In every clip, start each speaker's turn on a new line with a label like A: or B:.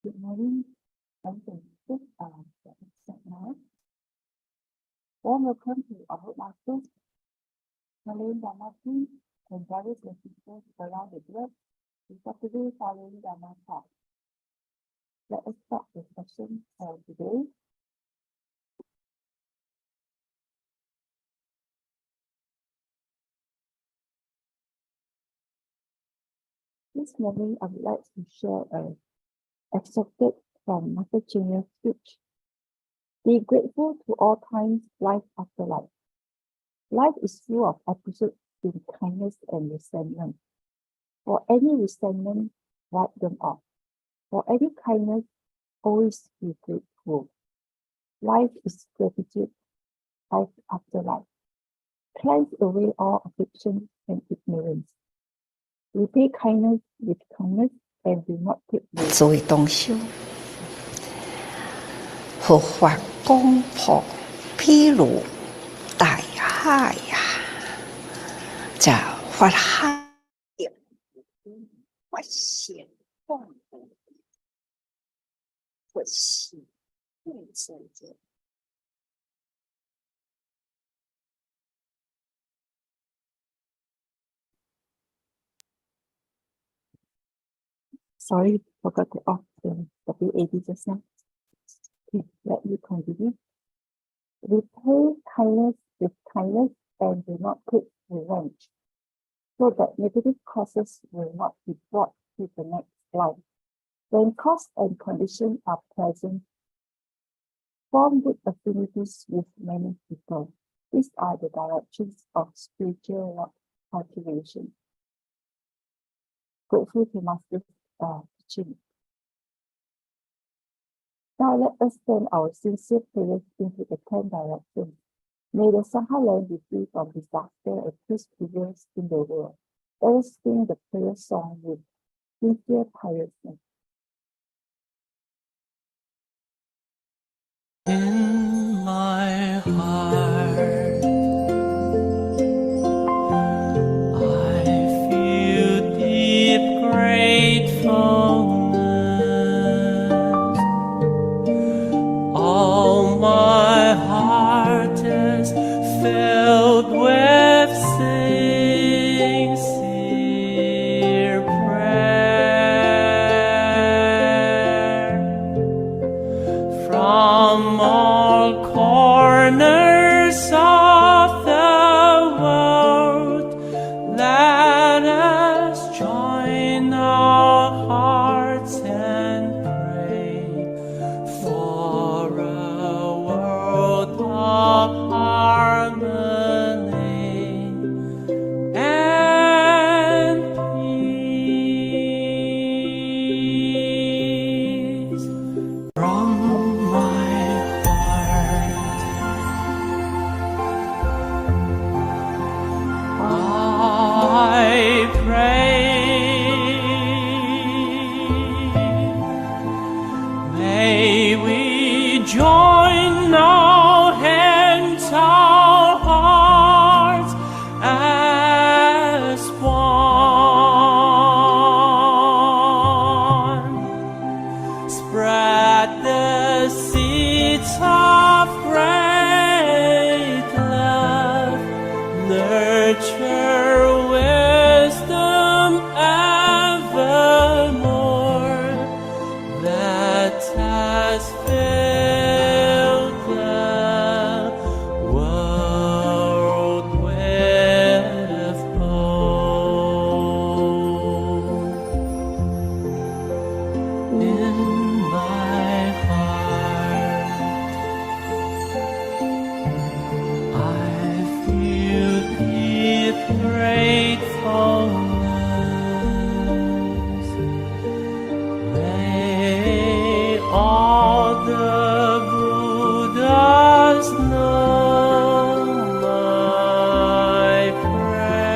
A: Good morning. I'm going to speak the except now. Warm welcome to our masters, Malayan Dharma team, and brothers and sisters around the globe. We are today following Dharma talk. Let us start the session for today. This morning, I would like to share an excerpt from Master Cheng Yen's speech. Be grateful to all times, life after life. Life is full of episodes in kindness and resentment. For any resentment, wipe them off. For any kindness, always be grateful. Life is gratitude, life after life. Cleanse away all affliction and ignorance. Repay kindness with kindness and do not take away.
B: 作為同修，佛法公破，譬如大海呀，這法海法顯光明，佛喜不增減。
A: Sorry, forgot to off the WAD just now. Okay, let me continue. Repay kindness with kindness and do not take revenge, so that negative causes will not be brought to the next life. When cause and condition are present, form good affinities with many people. These are the directions of spiritual cultivation. Grateful to Master Ching. Now let us turn our sincere prayers into the 10 directions. May the Sangha land be free from disaster and peace prevails in the world. Let us sing the prayer song with sincere piousness.
C: In my heart, I feel deep gratefulness. All my heart is filled with sincere prayer. From all corners of the world, let us join our hearts and pray for a world of harmony and peace. From my heart, I pray. May we join our hands, our hearts as one. Spread the seeds of great love, nurture wisdom evermore, that has filled the world with hope. In my heart, I feel deep gratefulness. May all the Buddhas know my prayer.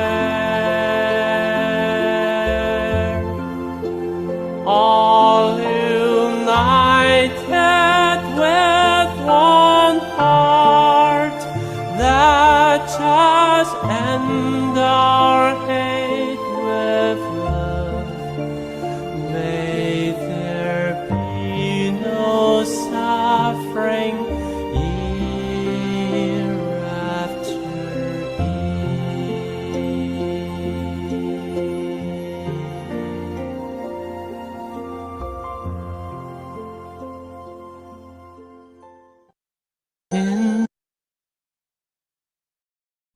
C: All united with one heart, let us end our hate with love. May there be spring, year after year.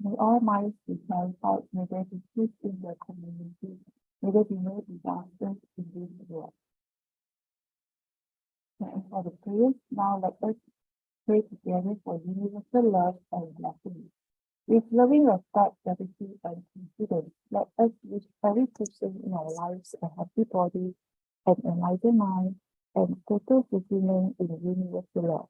A: May all minds be clarified, may there be peace in the community, may there be no disasters in this world. And for the prayers, now let us pray together for universal love and blessing. With loving respect, gratitude, and confidence, let us wish every person in our lives a happy body, an enlightened mind, and total fulfillment in universal love.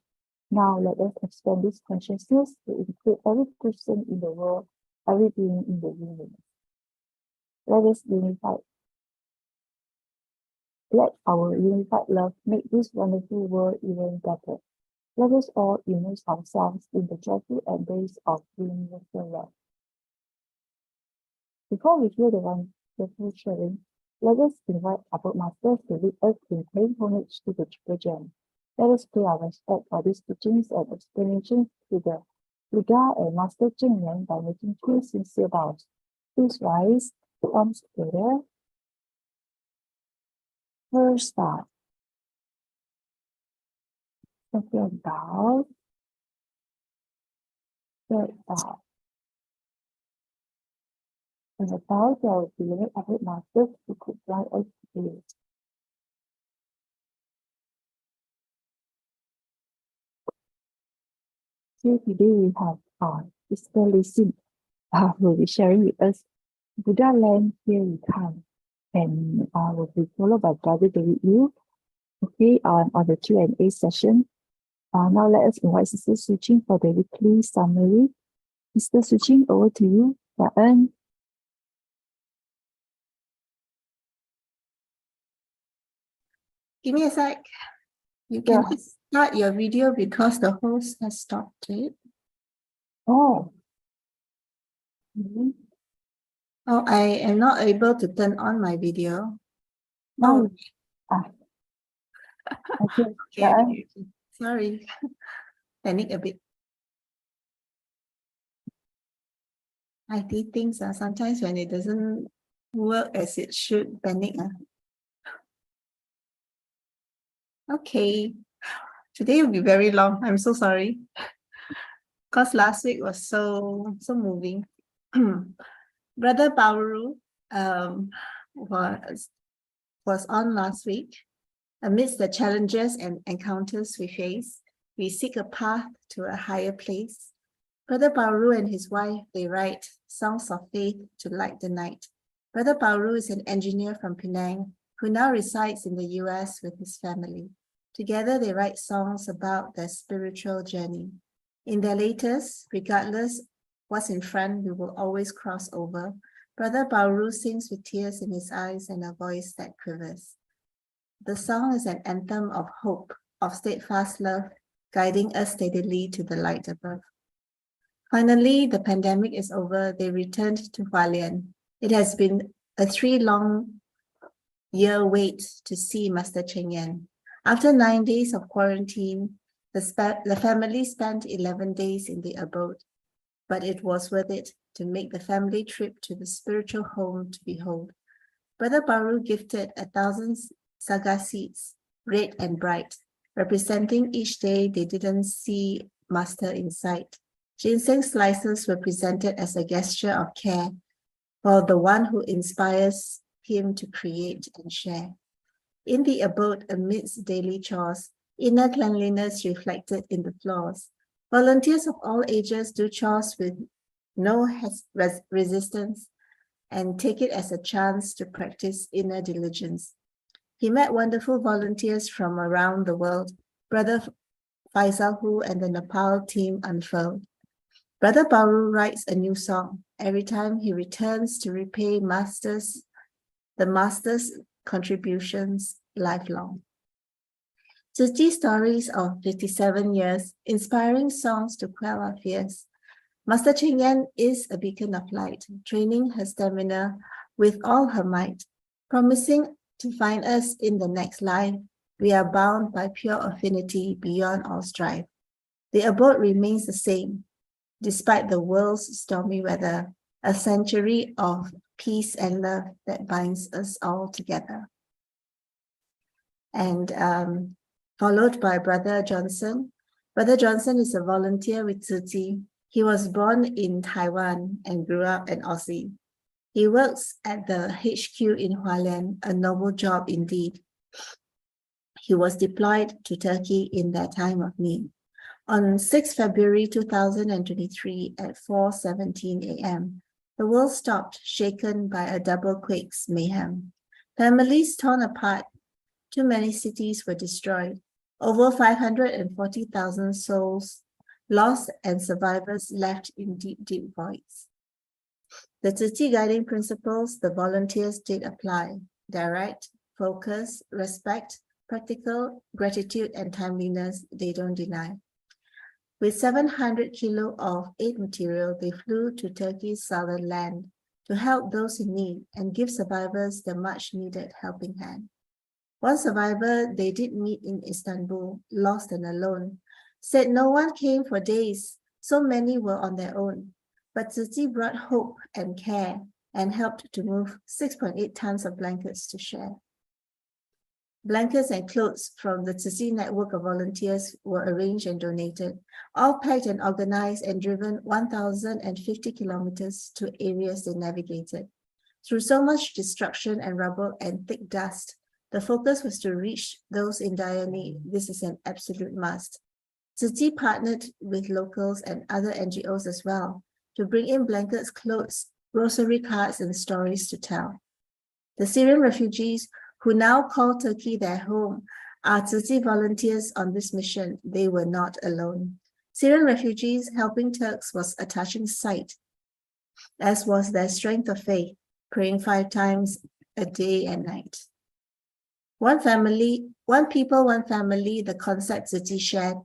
A: Now let us expand this consciousness to include every person in the world, every being in the universe. Let us unify. Let our unified love make this wonderful world even better. Let us all immerse ourselves in the joyful embrace of universal love. Before we hear the wonderful sharing, let us invite our masters to lead us in paying homage to the Triple Gem. Let us pay our respect for these teachings and explanations to the beggar and Master Cheng Yen by making 2 sincere bows. Please rise, palms together. First bow. Second bow. Third bow. And the bow to our beloved Abbot Masters who could guide us today. Here today we have Sis Lay Sim who will be sharing with us Buddha Land, Here We Come, and will be followed by Brother David Liu, okay, on the Q&A session. Now let us invite Sister Su Ching for the weekly summary. Sister Su Ching, over to you.
B: Give me a sec. You can start your video because the host has stopped it.
A: Oh.
B: Oh, I am not able to turn on my video.
A: No. Okay.
B: Okay. Sorry. Panic a bit. IT things sometimes when it doesn't work as it should, panic. Okay. Today will be very long. I'm so sorry. Because last week was so moving. Brother Bauru was on last week. Amidst the challenges and encounters we face, we seek a path to a higher place. Brother Bauru and his wife, they write songs of faith to light the night. Brother Bauru is an engineer from Penang who now resides in the US with his family. Together, they write songs about their spiritual journey. In their latest, regardless what's in front, we will always cross over. Brother Bauru sings with tears in his eyes and a voice that quivers. The song is an anthem of hope, of steadfast love, guiding us steadily to the light above. Finally, the pandemic is over. They returned to Hualien. It has been a 3-long-year wait to see Master Cheng Yen. After 9 days of quarantine, the family spent 11 days in the abode, but it was worth it to make the family trip to the spiritual home to behold. Brother Bauru gifted 1,000 saga seeds, red and bright, representing each day they didn't see Master in sight. Ginseng slices were presented as a gesture of care for the one who inspires him to create and share. In the abode, amidst daily chores, inner cleanliness reflected in the floors. Volunteers of all ages do chores with no resistance and take it as a chance to practice inner diligence. He met wonderful volunteers from around the world. Brother Faisal Hu and the Nepal team unfurled. Brother Bauru writes a new song every time he returns to repay the master's contributions lifelong. 60 stories of 57 years, inspiring songs to quell our fears. Master Cheng Yen is a beacon of light, training her stamina with all her might, promising to find us in the next life, We are bound by pure affinity beyond all strife. The abode remains the same, despite the world's stormy weather, a century of peace and love that binds us all together. And followed by Brother Johnson. Brother Johnson is a volunteer with Tzu Chi. He was born in Taiwan and grew up in Aussie. He works at the HQ in Hualien, a noble job indeed. He was deployed to Turkey in that time of need. On 6 February 2023 at 4:17 a.m., the world stopped, shaken by a double quake's mayhem. Families torn apart, too many cities were destroyed, over 540,000 souls lost and survivors left in deep, deep voids. The Tzu Chi guiding principles the volunteers did apply: direct, focus, respect, practical, gratitude, and timeliness they don't deny. With 700 kilo of aid material, they flew to Turkey's southern land to help those in need and give survivors the much-needed helping hand. One survivor they did meet in Istanbul, lost and alone, said no one came for days, so many were on their own. But Tzu Chi brought hope and care and helped to move 6.8 tons of blankets to share. Blankets and clothes from the Tzu Chi network of volunteers were arranged and donated, all packed and organized and driven 1,050 kilometers to areas they navigated. Through so much destruction and rubble and thick dust, the focus was to reach those in dire need. This is an absolute must. Tzu Chi partnered with locals and other NGOs as well to bring in blankets, clothes, grocery carts, and stories to tell. The Syrian refugees who now call Turkey their home are Tzu Chi volunteers on this mission. They were not alone. Syrian refugees helping Turks was a touching sight, as was their strength of faith, praying 5 times a day and night. One family, one people, one family, the concept Tzu Chi shared,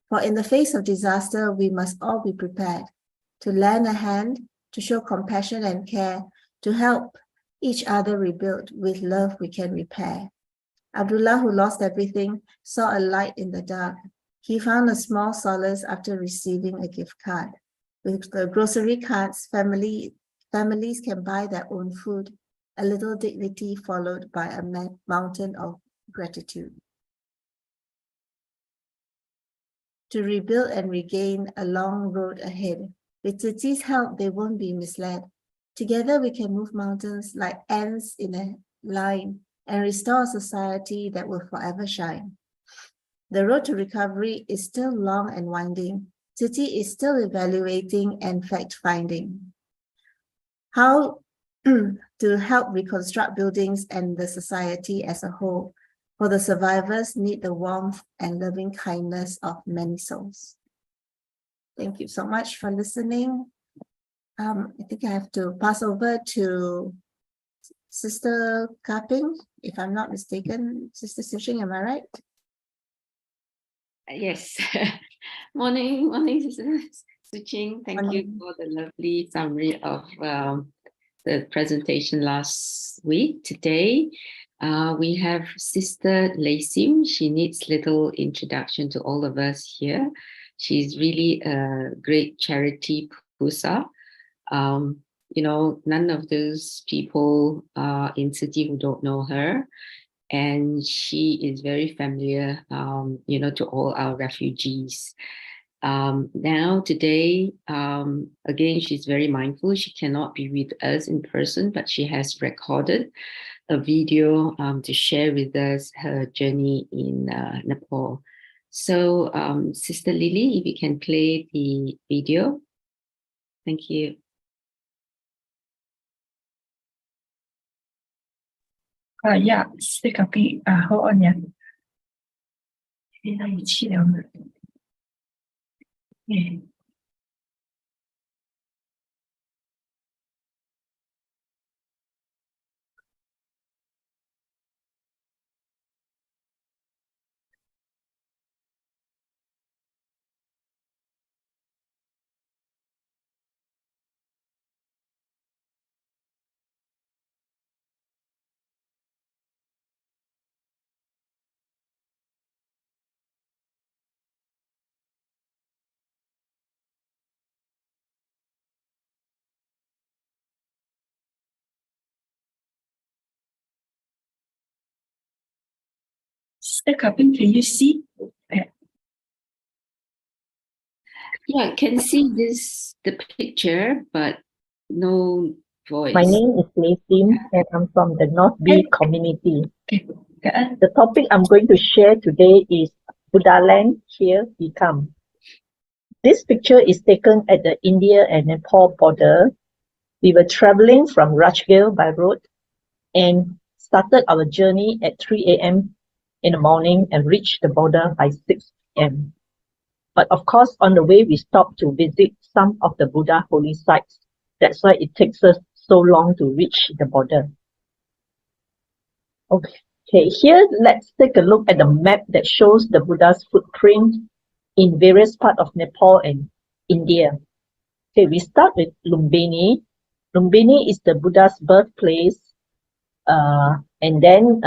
B: for in the face of disaster, we must all be prepared to lend a hand, to show compassion and care, to help each other rebuild. With love we can repair. Abdullah, who lost everything, saw a light in the dark. He found a small solace after receiving a gift card. With the grocery cards, families can buy their own food, a little dignity followed by a mountain of gratitude. To rebuild and regain a long road ahead. With Tzu Chi's help, they won't be misled. Together we can move mountains like ants in a line and restore a society that will forever shine. The road to recovery is still long and winding. Tzu Chi is still evaluating and fact-finding. How to help reconstruct buildings and the society as a whole, for the survivors need the warmth and loving kindness of many souls. Thank you so much for listening. I think I have to pass over to Sister Kaping, if I'm not mistaken. Sister Su Ching, am I right?
D: Yes. Morning, Sister Su Ching. Thank you for the lovely summary of the presentation last week. Today, we have Sister Lay Sim. She needs little introduction to all of us here. She's really a great charity pusa. None of those people in Tzu Chi who don't know her. And she is very familiar, to all our refugees. Now, today, again, she's very mindful. She cannot be with us in person, but she has recorded a video to share with us her journey in Nepal. So, Sister Lily, if you can play the video. Thank you.
E: Yeah, stick a bit, hold on, yeah. 别让语气了呢。Mr. Kapil, can you see?
D: Yeah, can see the picture, but no voice.
F: My name is Lay Sim and I'm from the North B community.
E: Okay. Kak,
F: The topic I'm going to share today is Buddha land, here we come. This picture is taken at the India and Nepal border. We were traveling from Rajgir by road and started our journey at 3 a.m. in the morning and reached the border by 6 p.m. But of course, on the way, we stopped to visit some of the Buddha holy sites. That's why it takes us so long to reach the border. Okay, here let's take a look at the map that shows the Buddha's footprint in various parts of Nepal and India. Okay, we start with Lumbini. Lumbini is the Buddha's birthplace. And then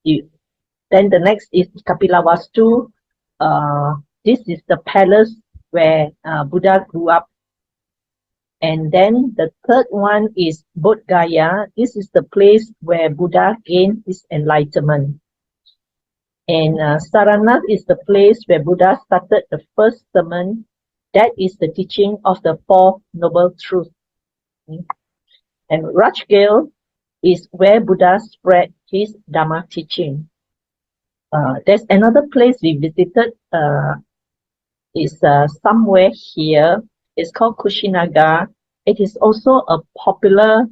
F: the next is Kapilavastu. This is the palace where Buddha grew up. And then the third one is Bodh Gaya. This is the place where Buddha gained his enlightenment. And Saranath is the place where Buddha started the first sermon. That is the teaching of the Four Noble Truths. And Rajgir is where Buddha spread his Dharma teaching. There's another place we visited, is somewhere here. It's called Kushinagar. It is also a popular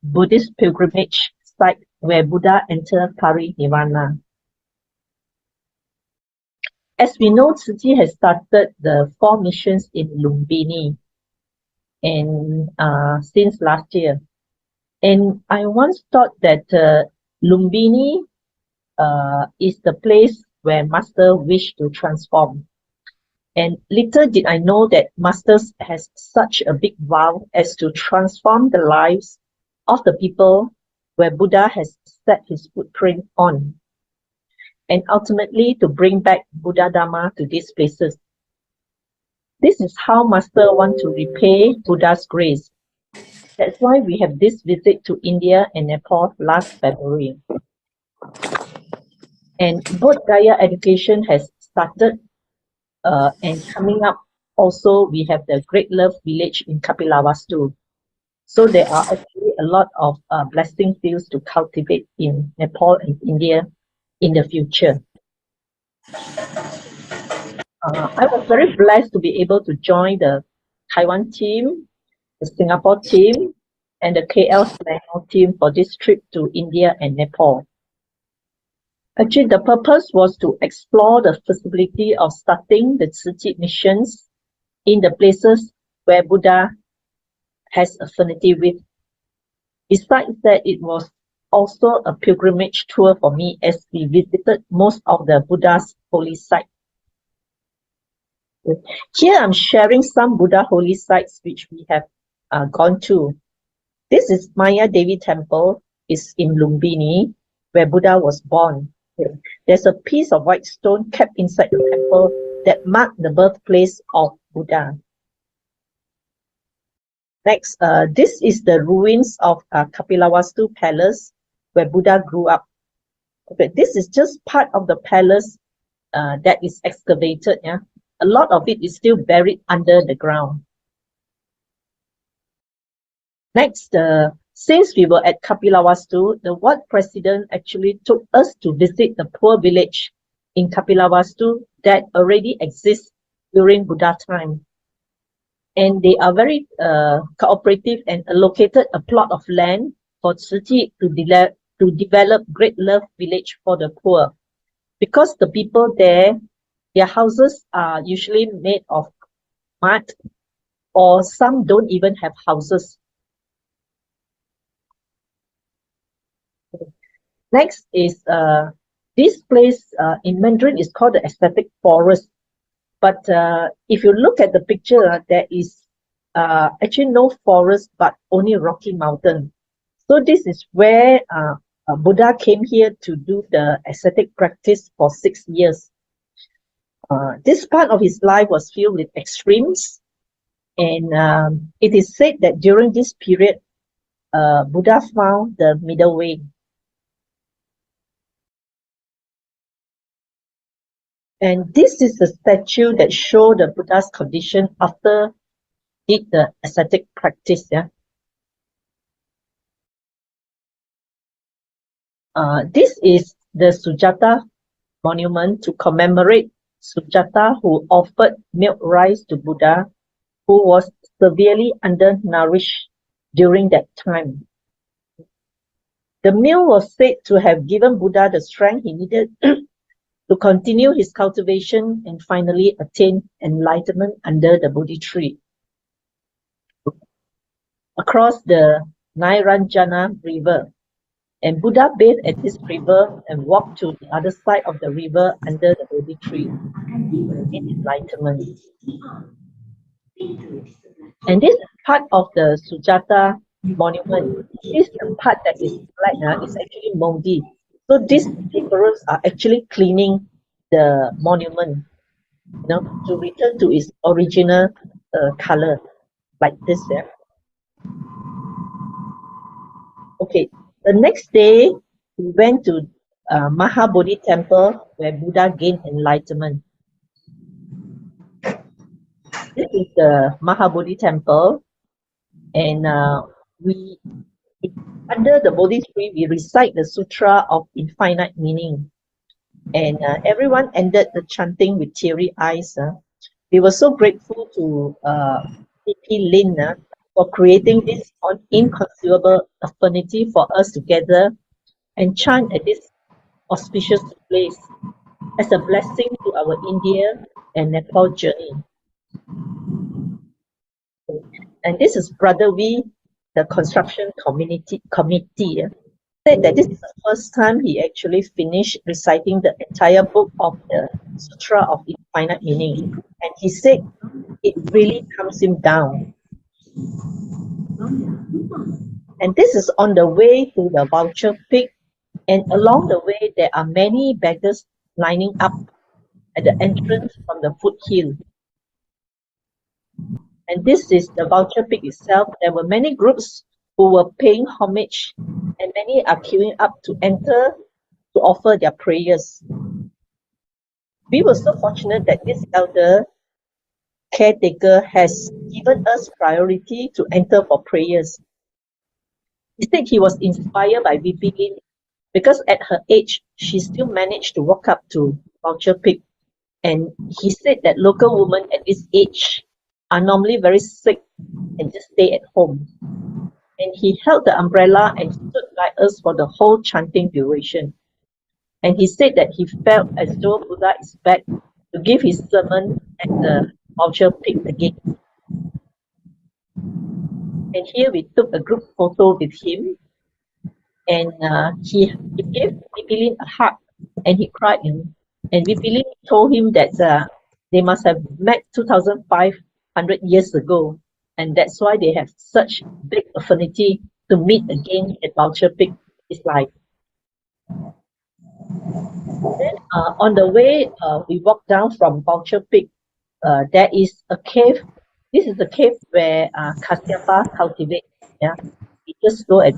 F: Buddhist pilgrimage site where Buddha entered Parinirvana. As we know, Tzu Chi has started the 4 missions in Lumbini and since last year. And I once thought that Lumbini is the place where Master wished to transform. And little did I know that Master has such a big vow as to transform the lives of the people where Buddha has set his footprint on, and ultimately to bring back Buddha Dharma to these places. This is how Master wants to repay Buddha's grace. That's why we have this visit to India and Nepal last February. And Bodh Gaya education has started, and coming up also we have the Great Love Village in Kapilavastu. So there are actually a lot of blessing fields to cultivate in Nepal and India in the future. I was very blessed to be able to join the Taiwan team, the Singapore team, and the KL Selangor team for this trip to India and Nepal. Actually, the purpose was to explore the feasibility of starting the Tzu Chi missions in the places where Buddha has affinity with. Besides that, it was also a pilgrimage tour for me as we visited most of the Buddha's holy sites. Here I'm sharing some Buddha holy sites which we have gone to. This is Maya Devi Temple. It's in Lumbini, where Buddha was born. There's a piece of white stone kept inside the temple that marked the birthplace of Buddha. Next, this is the ruins of Kapilavastu Palace, where Buddha grew up. Okay, this is just part of the palace that is excavated. Yeah, a lot of it is still buried under the ground. Next, since we were at Kapilavastu, the Wat president actually took us to visit the poor village in Kapilavastu that already exists during Buddha time. And they are very cooperative and allocated a plot of land for Tzu Chi to develop Great Love Village for the poor. Because the people there, their houses are usually made of mud, or some don't even have houses. Next is this place in Mandarin is called the Aesthetic Forest. But if you look at the picture, there is actually no forest, but only rocky mountain. So this is where Buddha came here to do the ascetic practice for 6 years. This part of his life was filled with extremes. And it is said that during this period, Buddha found the middle way. And this is the statue that show the Buddha's condition after did the ascetic practice. Yeah. This is the Sujata monument to commemorate Sujata, who offered milk rice to Buddha, who was severely undernourished during that time. The meal was said to have given Buddha the strength he needed to continue his cultivation and finally attain enlightenment under the Bodhi tree. Across the Nairanjana river, and Buddha bathed at this river and walked to the other side of the river under the Bodhi tree in enlightenment. And this part of the Sujata monument, this part that is black is actually moldy. So these laborers are actually cleaning the monument, to return to its original color, like this. Yeah. Okay. The next day, we went to Mahabodhi temple where Buddha gained enlightenment. This is the Mahabodhi temple, and we under the Bodhi tree we recite the Sutra of Infinite Meaning, and everyone ended the chanting with teary eyes. We were so grateful to P.P. Lin for creating this inconceivable affinity for us together and chant at this auspicious place as a blessing to our India and Nepal journey. And this is Brother V, the construction committee, said that this is the first time he actually finished reciting the entire book of the Sutra of Infinite Meaning. And he said it really calms him down. And this is on the way to the Vulture Peak. And along the way, there are many beggars lining up at the entrance from the foothill. And this is the Vulture Peak itself. There were many groups who were paying homage, and many are queuing up to enter to offer their prayers. We were so fortunate that this elder caretaker has given us priority to enter for prayers. He said he was inspired by VP Lin because at her age, she still managed to walk up to Vulture Peak. And he said that local women at this age are normally very sick and just stay at home. And he held the umbrella and stood by us for the whole chanting duration. And he said that he felt as though Buddha is back to give his sermon at the Vulture Peak again. And here we took a group photo with him, and he gave Vipilin a hug, and he cried. And Vipilin told him that they must have met 2,500 years ago, and that's why they have such big affinity to meet again at Vulture Peak. It's like. Then on the way, we walked down from Vulture Peak. There is a cave. This is the cave where Kasyapa cultivates. Yeah, we just go and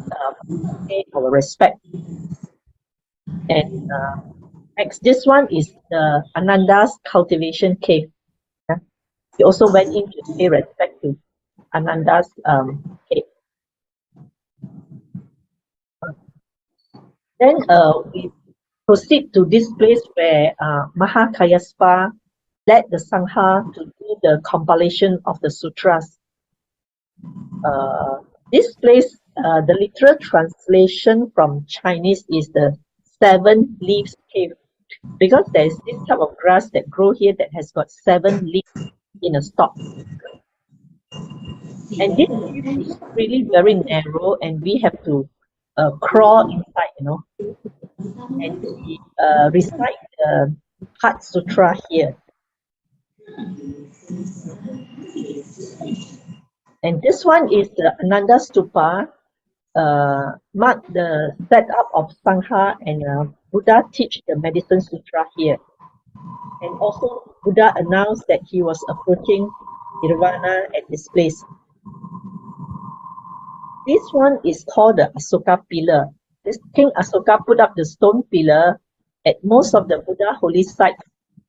F: pay our respect. And next, this one is the Ananda's cultivation cave. Yeah? We also went in to pay respect to Ananda's cave. Then we proceed to this place where Mahakayaspa led the Sangha to do the compilation of the sutras. This place, the literal translation from Chinese is the 7 leaves cave, because there is this type of grass that grow here that has got 7 leaves in a stalk. And this cave is really very narrow, and we have to crawl inside, and we recite the Heart Sutra here. And this one is the Ananda Stupa, mark the setup of Sangha, and Buddha teach the Medicine Sutra here. And also Buddha announced that he was approaching Nirvana at this place. This one is called the Asoka pillar. This King Asoka put up the stone pillar at most of the Buddha holy sites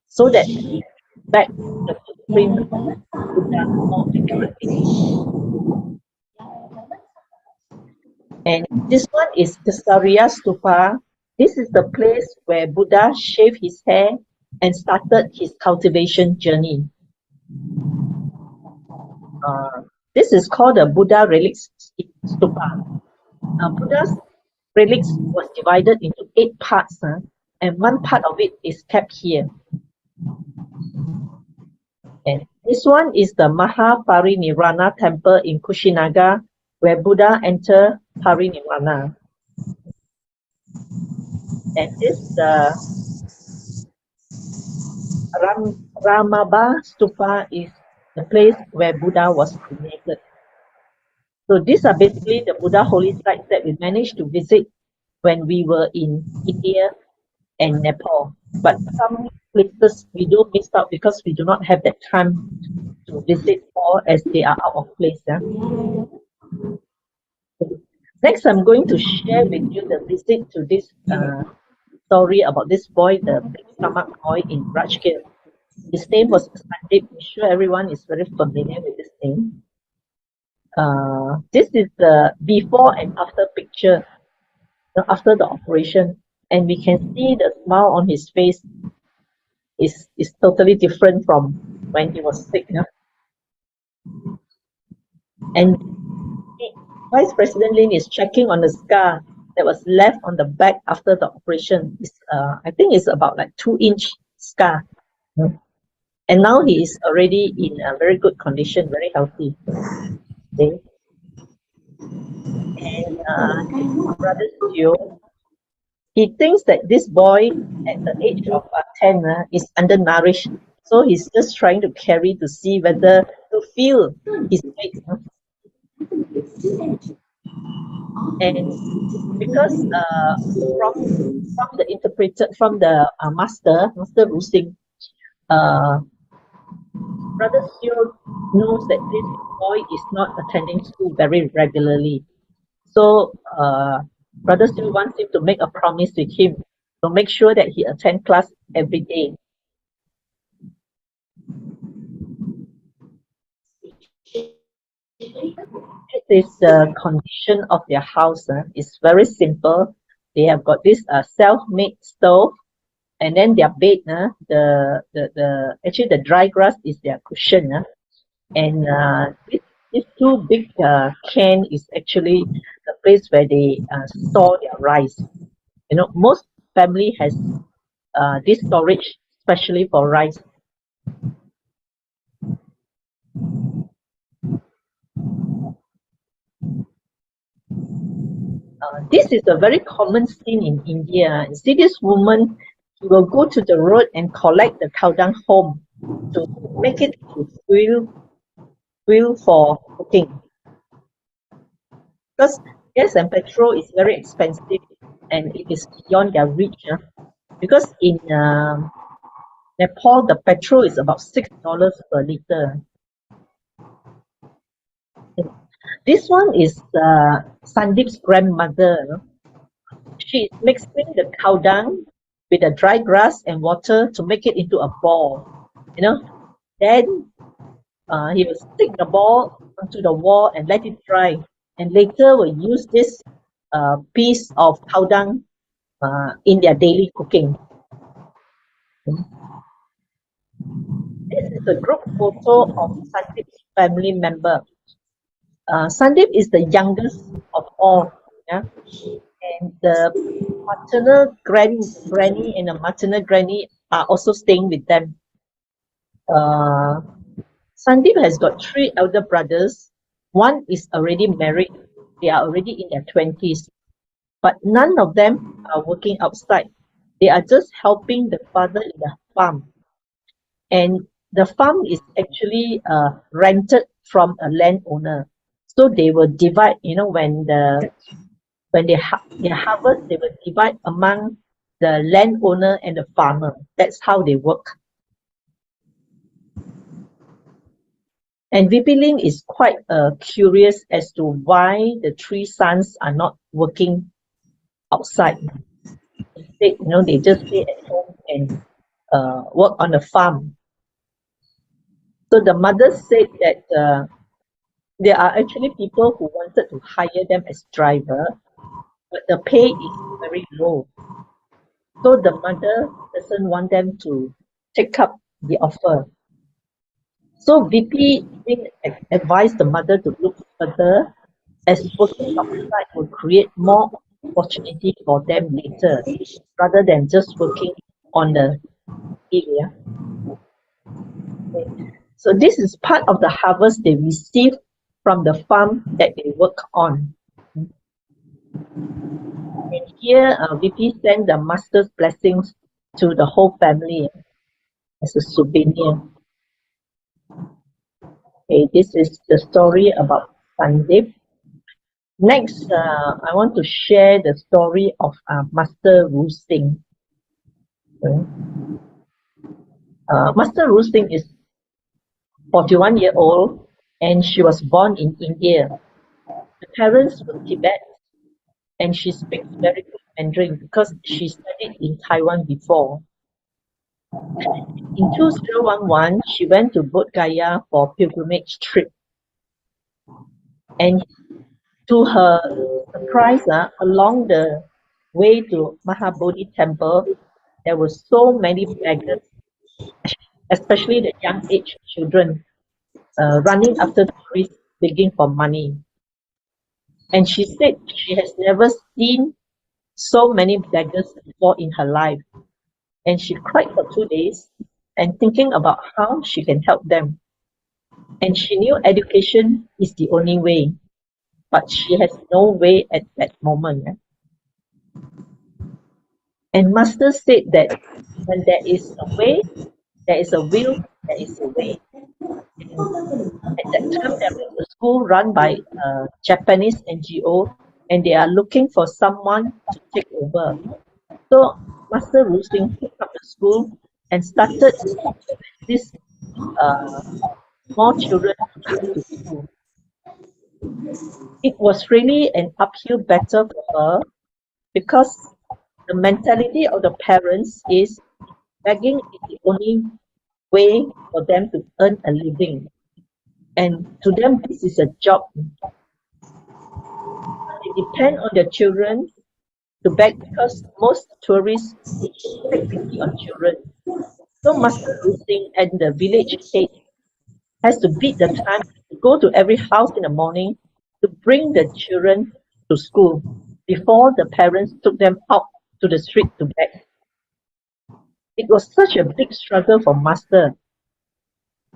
F: so that back the footprint of Buddha more accurately. And this one is Kesariya Stupa. This is the place where Buddha shaved his hair and started his cultivation journey. This is called the Buddha Relics Stupa. Buddha's relics was divided into 8 parts, and one part of it is kept here. And this one is the Mahaparinirvana temple in Kushinaga, where Buddha entered Parinirvana. And this Ramaba Stupa is the place where Buddha was cremated. So these are basically the Buddha holy sites that we managed to visit when we were in India and Nepal. But some places we don't miss out because we do not have that time to visit all as they are out of place. Yeah? Next, I'm going to share with you the visit to this story about this boy, the big stomach boy in Rajgir. His name was Sandip. I'm sure everyone is very familiar with this name. This is the before and after picture, after the operation, and we can see the smile on his face is totally different from when he was sick. Yeah? And Vice President Lin is checking on the scar that was left on the back after the operation. It's, I think it's about like 2-inch scar. And now he is already in a very good condition, very healthy. Okay. And Brother Liu, he thinks that this boy at the age of 10 is undernourished. So he's just trying to carry to see whether to feel his weight. And because from the interpreter, from the master RuSing, Brother Liu knows that this boy is not attending school very regularly. So Brother Liu wants him to make a promise with him to make sure that he attends class every day. This is the condition of their house. It's very simple. They have got this self-made stove, and then their bed. Actually the dry grass is their cushion. And these 2 big can is actually the place where they store their rice. You know, most family has this storage, especially for rice. This is a very common scene in India. You see this woman, she will go to the road and collect the cow dung home to make it to fuel for cooking. Because gas and petrol is very expensive and it is beyond their reach. Because in Nepal, the petrol is about $6 per liter. This one is Sandip's grandmother. She is mixing the cow dung with the dry grass and water to make it into a ball. You know, then he will stick the ball onto the wall and let it dry. And later will use this piece of cow dung in their daily cooking. This is a group photo of Sandip's family member. Sandip is the youngest of all. Yeah? And the maternal granny and the maternal granny are also staying with them. Sandip has got 3 elder brothers. One is already married. They are already in their 20s. But none of them are working outside. They are just helping the father in the farm. And the farm is actually rented from a landowner. So they will divide, you know, when they harvest, they will divide among the landowner and the farmer. That's how they work. And VP Lin is quite curious as to why the 3 sons are not working outside. Instead, you know, they just stay at home and work on the farm. So the mother said that there are actually people who wanted to hire them as driver, but the pay is very low. So the mother doesn't want them to take up the offer. So VP advised the mother to look further, as working outside will create more opportunity for them later, rather than just working on the area. So this is part of the harvest they receive from the farm that they work on. And here, VP sent the master's blessings to the whole family as a souvenir. Okay, this is the story about Sandeep. Next, I want to share the story of Master RuSing. Master RuSing is 41-year-old, and she was born in India. The parents were Tibet, and she speaks very good Mandarin because she studied in Taiwan before. In 2011, she went to Bodh Gaya for pilgrimage trip. And to her surprise, along the way to Mahabodhi temple, there were so many beggars, especially the young age children, running after tourists begging for money. And she said she has never seen so many beggars before in her life. And she cried for 2 days and thinking about how she can help them. And she knew education is the only way, but she has no way at that moment. And Master said that when there is a way, there is a will, there is a way. And at that time, there was a school run by a Japanese NGO, and they are looking for someone to take over. So Master RuSing took up the school and started this more children to come to school. It was really an uphill battle for her because the mentality of the parents is begging is the only way for them to earn a living. And to them, this is a job. They depend on their children to beg because most tourists take pity on children. So Master RuSing and the village head has to beat the time to go to every house in the morning to bring the children to school before the parents took them out to the street to beg. It was such a big struggle for Master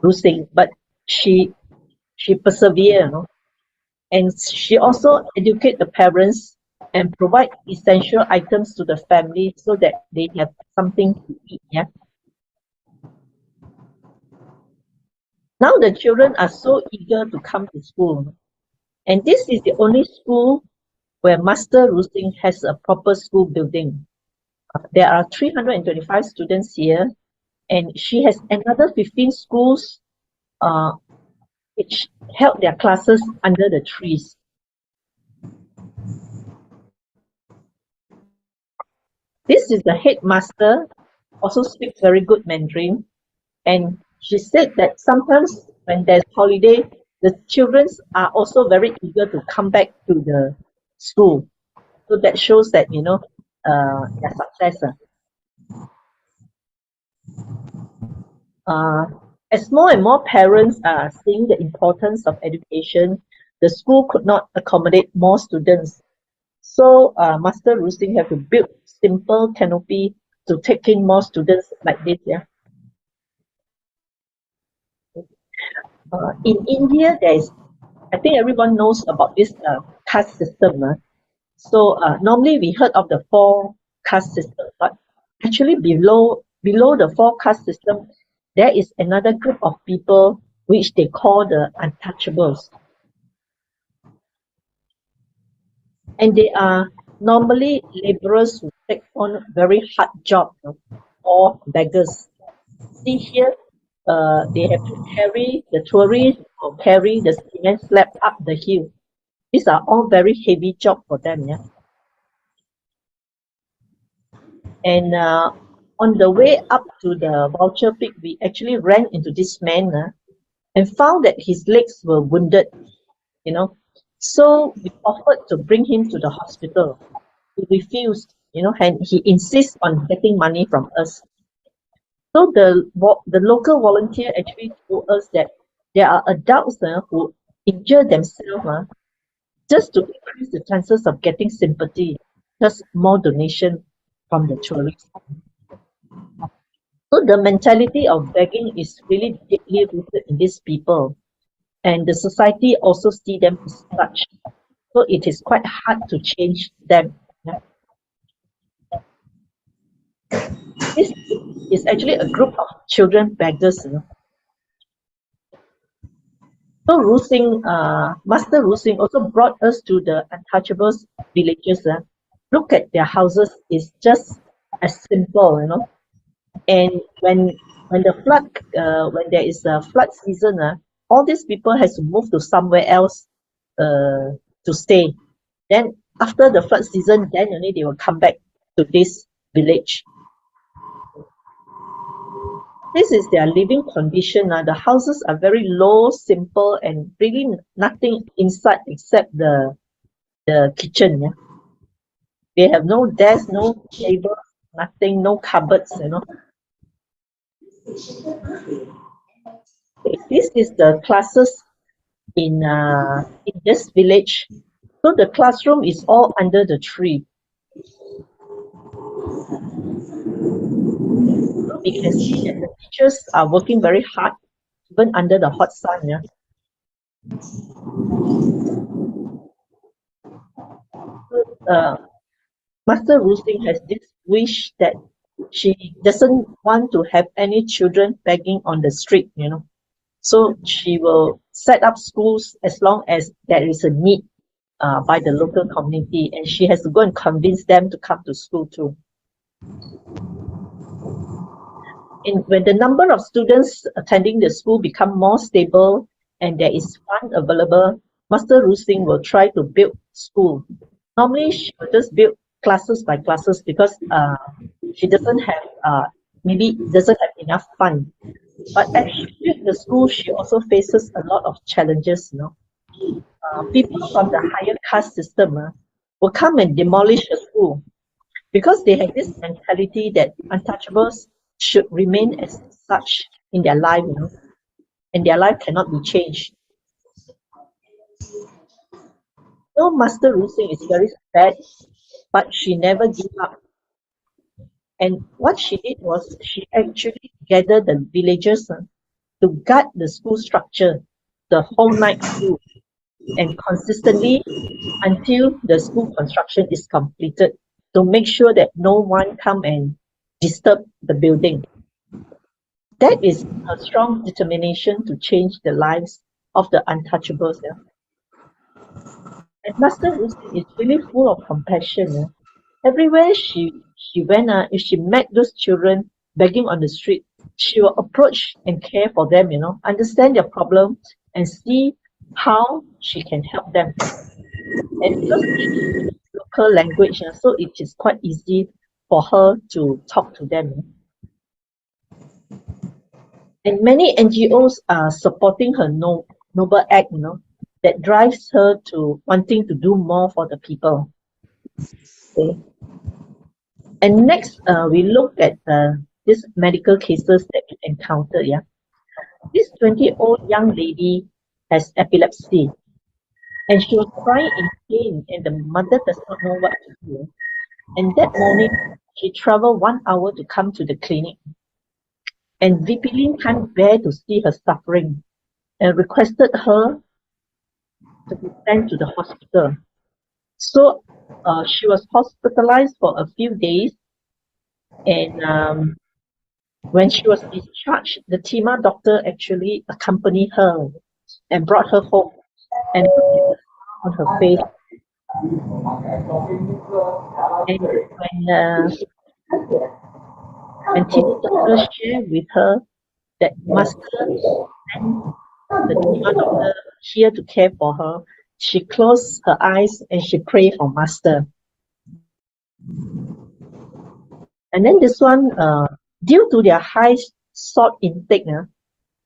F: RuSing, but she persevered, and she also educate the parents and provide essential items to the family so that they have something to eat. Yeah. Now the children are so eager to come to school, and this is the only school where Master RuSing has a proper school building. There are 325 students here, and she has another 15 schools which held their classes under the trees. This is the headmaster, also speaks very good Mandarin, and she said that sometimes when there's holiday, the children are also very eager to come back to the school. So that shows that, their success. As more and more parents are seeing the importance of education, the school could not accommodate more students. So Master RuSing have to build simple canopy to take in more students like this. Yeah. In India, I think everyone knows about this caste system. So normally we heard of the 4 caste system, but actually below the 4 caste system, there is another group of people which they call the untouchables. And they are normally laborers who take on very hard jobs, or beggars. See here, they have to carry the tourists or carry the cement slab up the hill. These are all very heavy job for them. Yeah. And on the way up to the voucher pick, we actually ran into this man and found that his legs were wounded, you know. So we offered to bring him to the hospital. He refused, and he insists on getting money from us. So the local volunteer actually told us that there are adults who injure themselves just to increase the chances of getting sympathy, just more donation from the tourists. So the mentality of begging is really deeply rooted in these people, and the society also see them as such. So it is quite hard to change them. Yeah. This is actually a group of children beggars. So RuSing, Master RuSing also brought us to the untouchables villages. Look at their houses, it's just as simple, And when the flood, when there is a flood season, all these people has to move to somewhere else to stay. Then after the flood season, then only they will come back to this village. This is their living condition. The houses are very low, simple, and really nothing inside except the kitchen. Yeah? They have no desk, no table, nothing, no cupboards. This is the classes in this village. So the classroom is all under the tree. We can see that the teachers are working very hard, even under the hot sun. Yeah. Master RuSing has this wish that she doesn't want to have any children begging on the street. So she will set up schools as long as there is a need by the local community, and she has to go and convince them to come to school too. And when the number of students attending the school become more stable and there is fund available, Master RuSing will try to build school. Normally, she will just build classes by classes because she doesn't have maybe doesn't have enough fund. But as she built the school, she also faces a lot of challenges. People from the higher caste system will come and demolish the school because they have this mentality that untouchables should remain as such in their life, and their life cannot be changed. So Master RuSing is very sad, but she never gave up. And what she did was she actually gathered the villagers to guard the school structure the whole night through and consistently until the school construction is completed to make sure that no one come and disturb the building. That is a strong determination to change the lives of the untouchables. Yeah? And Master RuSing is really full of compassion. Yeah? Everywhere she went, if she met those children begging on the street, she will approach and care for them, understand their problem and see how she can help them. And because she speaks local language, so it is quite easy for her to talk to them. And many NGOs are supporting her noble act, that drives her to wanting to do more for the people. Okay. And next, we look at these medical cases that we encountered. Yeah, this 20-year-old young lady has epilepsy, and she was crying in pain, and the mother does not know what to do. And that morning, she traveled 1 hour to come to the clinic, and VP Lin can't bear to see her suffering, and requested her to be sent to the hospital. So she was hospitalized for a few days, and when she was discharged, the TIMA doctor actually accompanied her and brought her home and put a smile on her face. And when TIMA doctor shared with her that Master and the TIMA doctor here to care for her, she closed her eyes and she prayed for Master. And then this one, due to their high salt intake,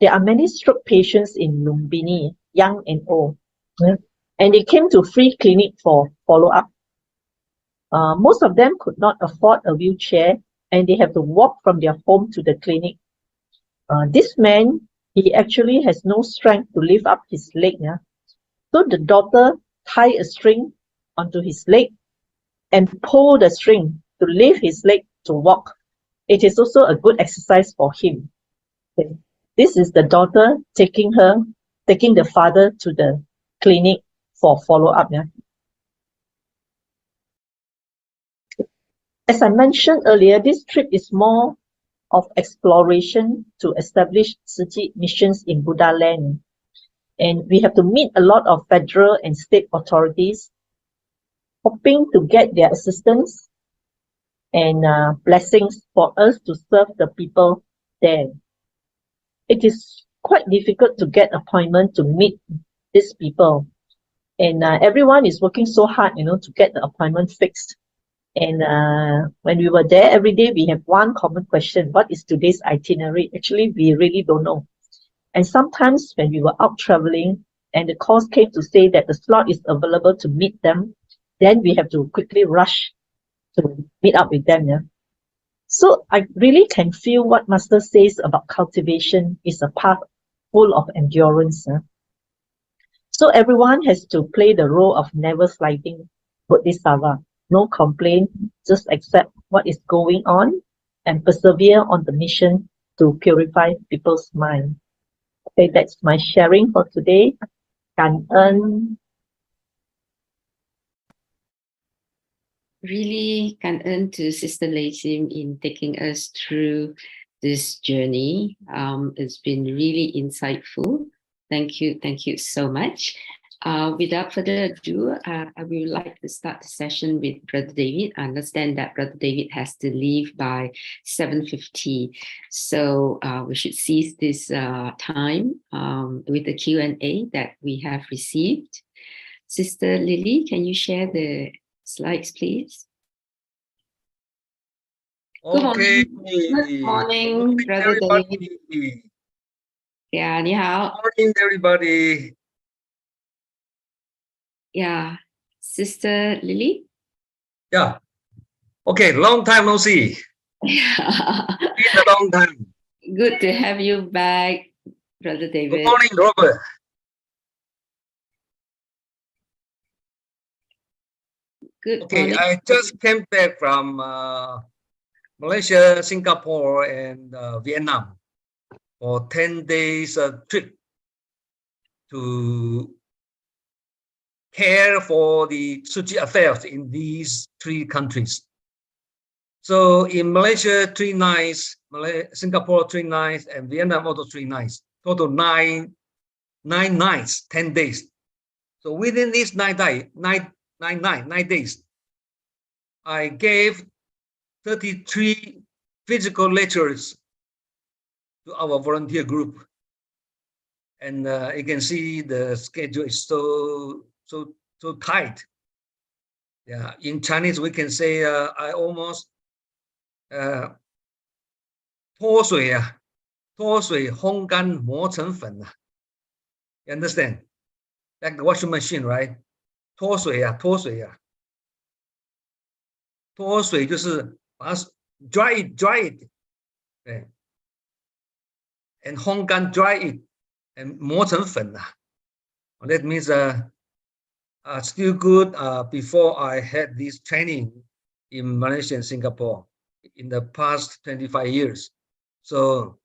F: there are many stroke patients in Lumbini, young and old. And they came to free clinic for follow-up. Most of them could not afford a wheelchair and they have to walk from their home to the clinic. This man, he actually has no strength to lift up his leg. So the daughter tied a string onto his leg and pull the string to lift his leg to walk. It is also a good exercise for him. Okay. This is the daughter taking the father to the clinic for follow-up. As I mentioned earlier, this trip is more of exploration to establish Tzu missions in Buddha land. And we have to meet a lot of federal and state authorities, hoping to get their assistance and blessings for us to serve the people there. It is quite difficult to get appointment to meet these people. And everyone is working so hard, to get the appointment fixed. And when we were there every day, we have one common question: what is today's itinerary? Actually, we really don't know. And sometimes when we were out traveling and the calls came to say that the slot is available to meet them, then we have to quickly rush to meet up with them. So I really can feel what Master says about cultivation is a path full of endurance. So everyone has to play the role of never sliding Bodhisattva. No complaint, just accept what is going on and persevere on the mission to purify people's mind. Okay, that's my sharing for today. Kan ơn.
D: Really感恩 to Sister Lay Sim in taking us through this journey. It's been really insightful. Thank you so much. Without further ado, I would like to start the session with Brother David. I understand that Brother David has to leave by 7:50. So we should seize this time with the Q&A that we have received. Sister Lily, can you share the slides, please?
G: Okay.
D: Good morning, Brother
G: everybody.
D: David. Yeah, ni hao.
G: Morning, everybody.
D: Yeah, Sister Lily.
G: Yeah. Okay, long time no see. Been a long time.
D: Good to have you back, Brother David.
G: Good morning, Robert.
D: Good
G: Okay,
D: morning.
G: I just came back from Malaysia, Singapore, and Vietnam for 10 days trip to care for the Su Ching affairs in these 3 countries. So in Malaysia, 3 nights, Singapore 3 nights, and Vietnam also 3 nights. Total 9 nights, 10 days. So within these 9 days, I gave 33 physical lectures to our volunteer group. And you can see the schedule is so tight. Yeah, in Chinese we can say I almost 脱水烘干磨成粉啊。You understand? Like the washing machine, right? 脱水就是把它 dry it, 对 and 烘干 dry it and 磨成粉啊。That means still good before I had this training in Malaysia and Singapore in the past 25 years. So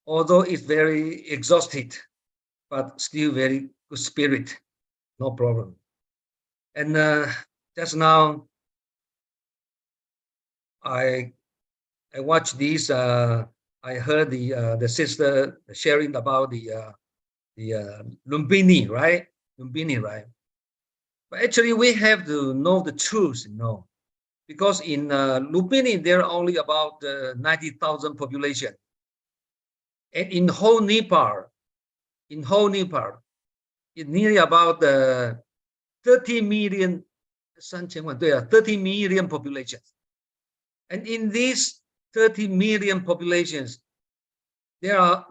G: although it's very exhausted, but still very good spirit, no problem. And just now I watched this. I heard the sister sharing about the Lumbini, right? Lumbini, right? But actually, we have to know the truth, because in Lumbini there are only about 90,000 population, and in whole Nepal, it's nearly about 30 million. 30 million population. And in these 30 million populations, there are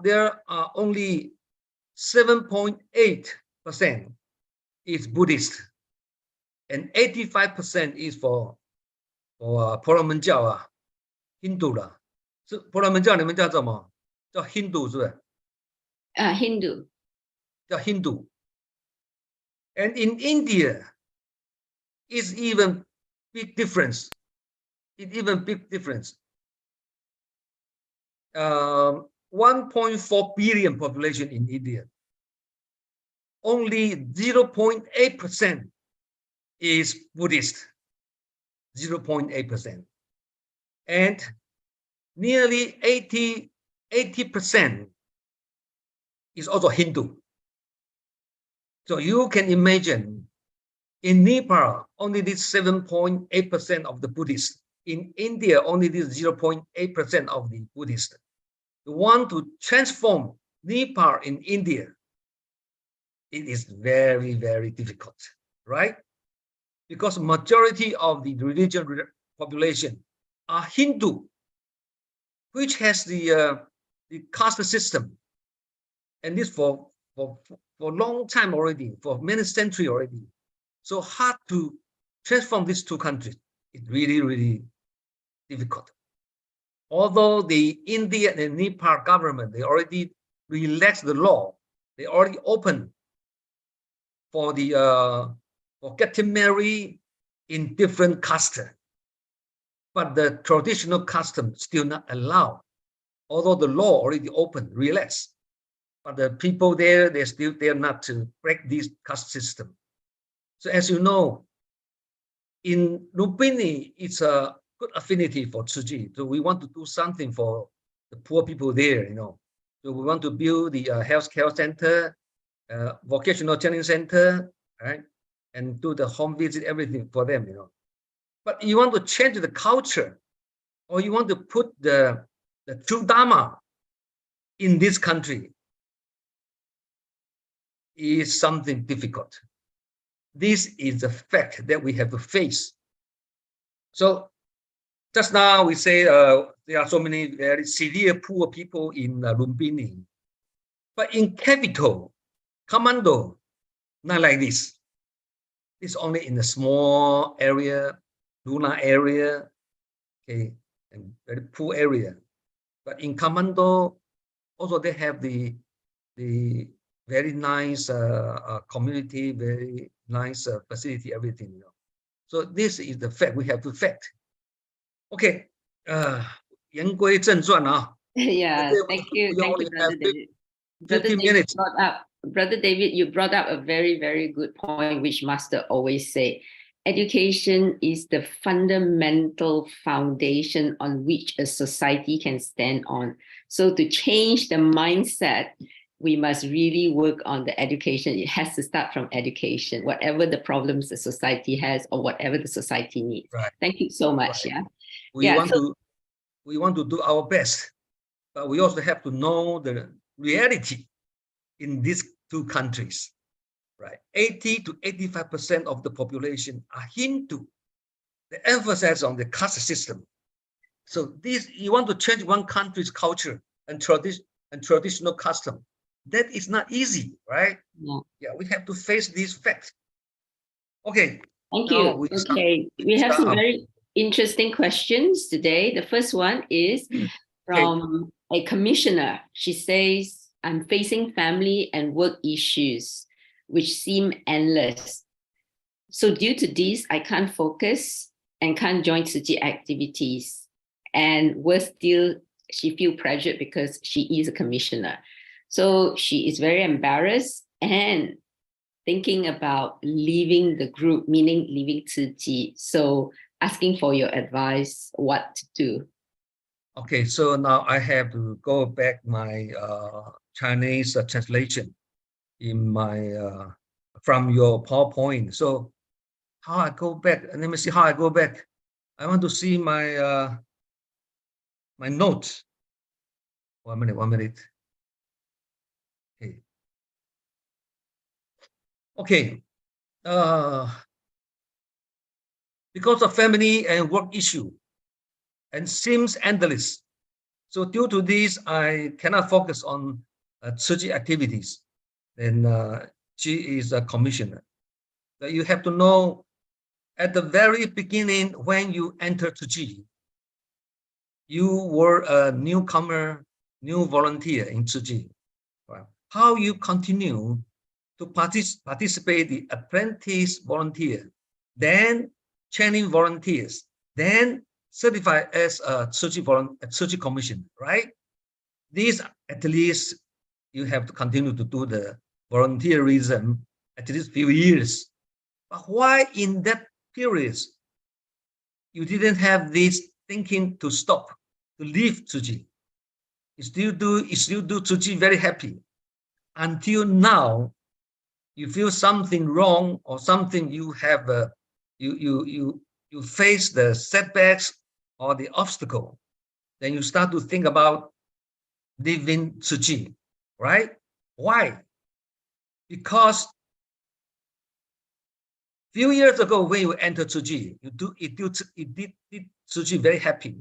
G: only 7.8% is Buddhist, and 85% is for婆罗门教啊，Hindu 啦。是婆罗门教，你们叫什么？叫 Hindu 是不是？
D: Hindu.
G: 叫 Hindu. And in India, it's even big difference. It's even big difference. 1.4 billion population in India. Only 0.8% is Buddhist. 0.8%. And nearly 80% is also Hindu. So you can imagine in Nepal, only this 7.8% of the Buddhists. In India, only this 0.8% of the Buddhists. You want to transform Nepal in India, it is very, very difficult, right? Because majority of the religious population are Hindu, which has the caste system, and this for long time already, for many centuries already. So hard to transform these two countries. It's really, really difficult. Although the Indian and Nepal government, they already relaxed the law. They already open for the for getting married in different castes. But the traditional custom still not allowed. Although the law already open, relaxed. But the people there, they still dare not to break this caste system. So as you know, in Lumbini, it's a good affinity for Tzu Chi. So we want to do something for the poor people there, you know. So we want to build the healthcare center, vocational training center, right? And do the home visit, everything for them, you know. But you want to change the culture, or you want to put the true Dharma in this country, is something difficult. This is the fact that we have to face. So just now we say there are so many very severe poor people in Lumbini, but in capital, Commando, not like this. It's only in a small area, lunar area, okay, and very poor area. But in Commando, also they have the very nice community, very nice facility, everything, you know. So this is the fact we have to fact. Okay, 言归正传啊。
D: Yeah, thank you,
G: We only
D: Brother
G: have
D: David.
G: 15 minutes.
D: Brother David, you brought up a very, very good point, which Master always say. Education is the fundamental foundation on which a society can stand on. So to change the mindset, we must really work on the education. It has to start from education, whatever the problems the society has or whatever the society needs.
G: Right.
D: Thank you so much.
G: Right.
D: Yeah.
G: We want to do our best, but we also have to know the reality in these two countries, right? 80 to 85% of the population are Hindu. They emphasize on the caste system. So this, you want to change one country's culture and traditional custom. That is not easy, right? Yeah, we have to face these facts. Okay.
D: Thank you. We have some very interesting questions today. The first one is from a commissioner. She says, I'm facing family and work issues, which seem endless. So due to this, I can't focus and can't join Tzu Chi activities. And worse still, she feels pressured because she is a commissioner. So she is very embarrassed and thinking about leaving the group, meaning leaving Tzu Chi. So asking for your advice, what to do.
G: Okay, so now I have to go back my Chinese translation in my from your PowerPoint. So how I go back? Let me see how I go back. I want to see my my notes. 1 minute. Okay. Okay. Because of family and work issue, and seems endless. So due to this, I cannot focus on Tzu Chi activities. Then she is a commissioner. So you have to know at the very beginning when you enter Tzu Chi, you were a newcomer, new volunteer in Tzu Chi. Right? How you continue to participate the apprentice volunteer, then training volunteers, then certified as a Tzu Chi commission, right? These at least you have to continue to do the volunteerism at least few years. But why in that period you didn't have this thinking to stop, to leave Tzu Chi? You still do Tzu Chi very happy until now. You feel something wrong or something you have you face the setbacks or the obstacle, then you start to think about leaving Tzu Chi, right? Why? Because few years ago when you enter Tzu Chi, you did Tzu Chi very happy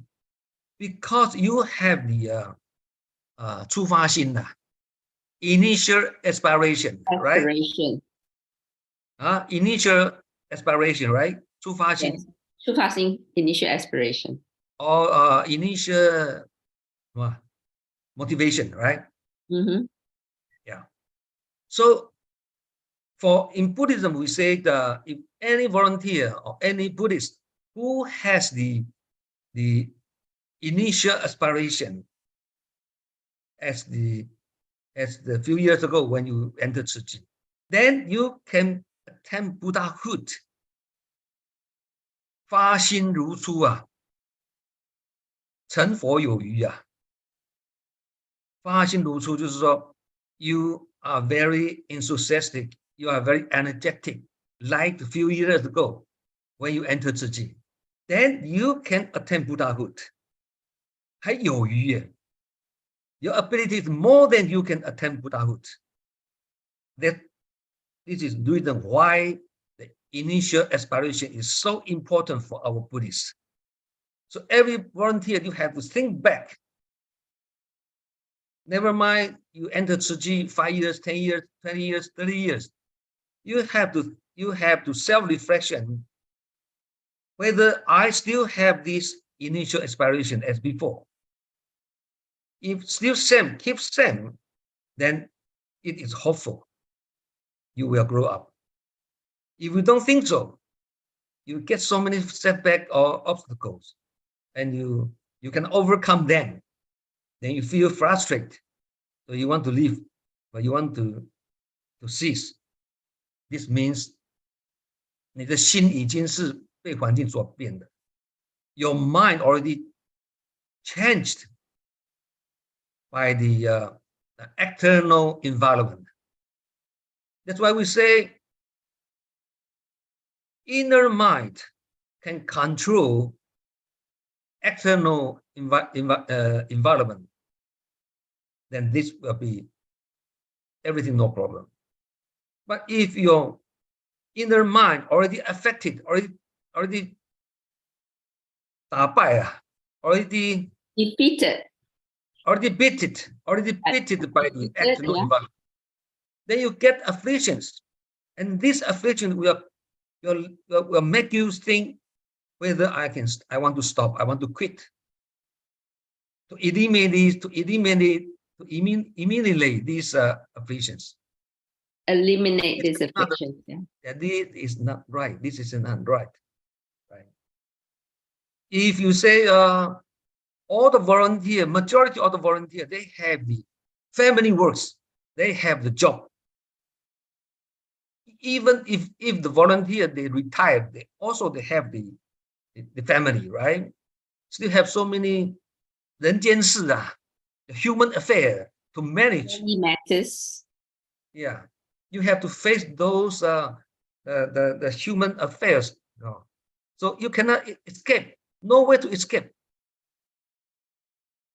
G: because you have the 出发心 initial aspiration, right?
D: Aspiration.
G: Initial aspiration, right? 出发心
D: Yes. 出发心 initial aspiration.
G: or initial motivation, right?
D: Mm-hmm.
G: Yeah. So in Buddhism, we say that if any volunteer or any Buddhist who has the initial aspiration as the few years ago when you entered Tzu Chi, then you can attempt Buddhahood. 发心如初成佛有余发心如初就是说 you are very enthusiastic, you are very energetic, like a few years ago when you entered Tzu Chi. Then you can attain Buddhahood. 还有余耶 Your ability is more than you can attain Buddhahood. This is the reason why the initial aspiration is so important for our Buddhists. So every volunteer, you have to think back. Never mind, you enter Tzu Chi 5 years, 10 years, 20 years, 30 years. You have to self-reflection whether I still have this initial aspiration as before. If still same, keep same, then it is hopeful. You will grow up. If you don't think so, you get so many setbacks or obstacles, and you can overcome them. Then you feel frustrated, so you want to leave, but you want to cease. This means 你的心已经是被环境所变的。Your mind already changed by the external environment. That's why we say inner mind can control external environment. Then this will be everything no problem. But if your inner mind already affected, already 打败already
D: Defeated.
G: already beaten by the external environment, then you get afflictions, and this affliction will make you think whether I want to stop, I want to quit, to eliminate these afflictions.
D: Eliminate this affliction.
G: Yeah, this is not right. This is not right. Right. If you say all the volunteer, majority of the volunteer, they have the family works, they have the job. Even if the volunteer they retired, they have the family, right? Still have so many 人间事the human affair to manage.
D: Many matters.
G: Yeah, you have to face those the human affairs. So you cannot escape. No way to escape.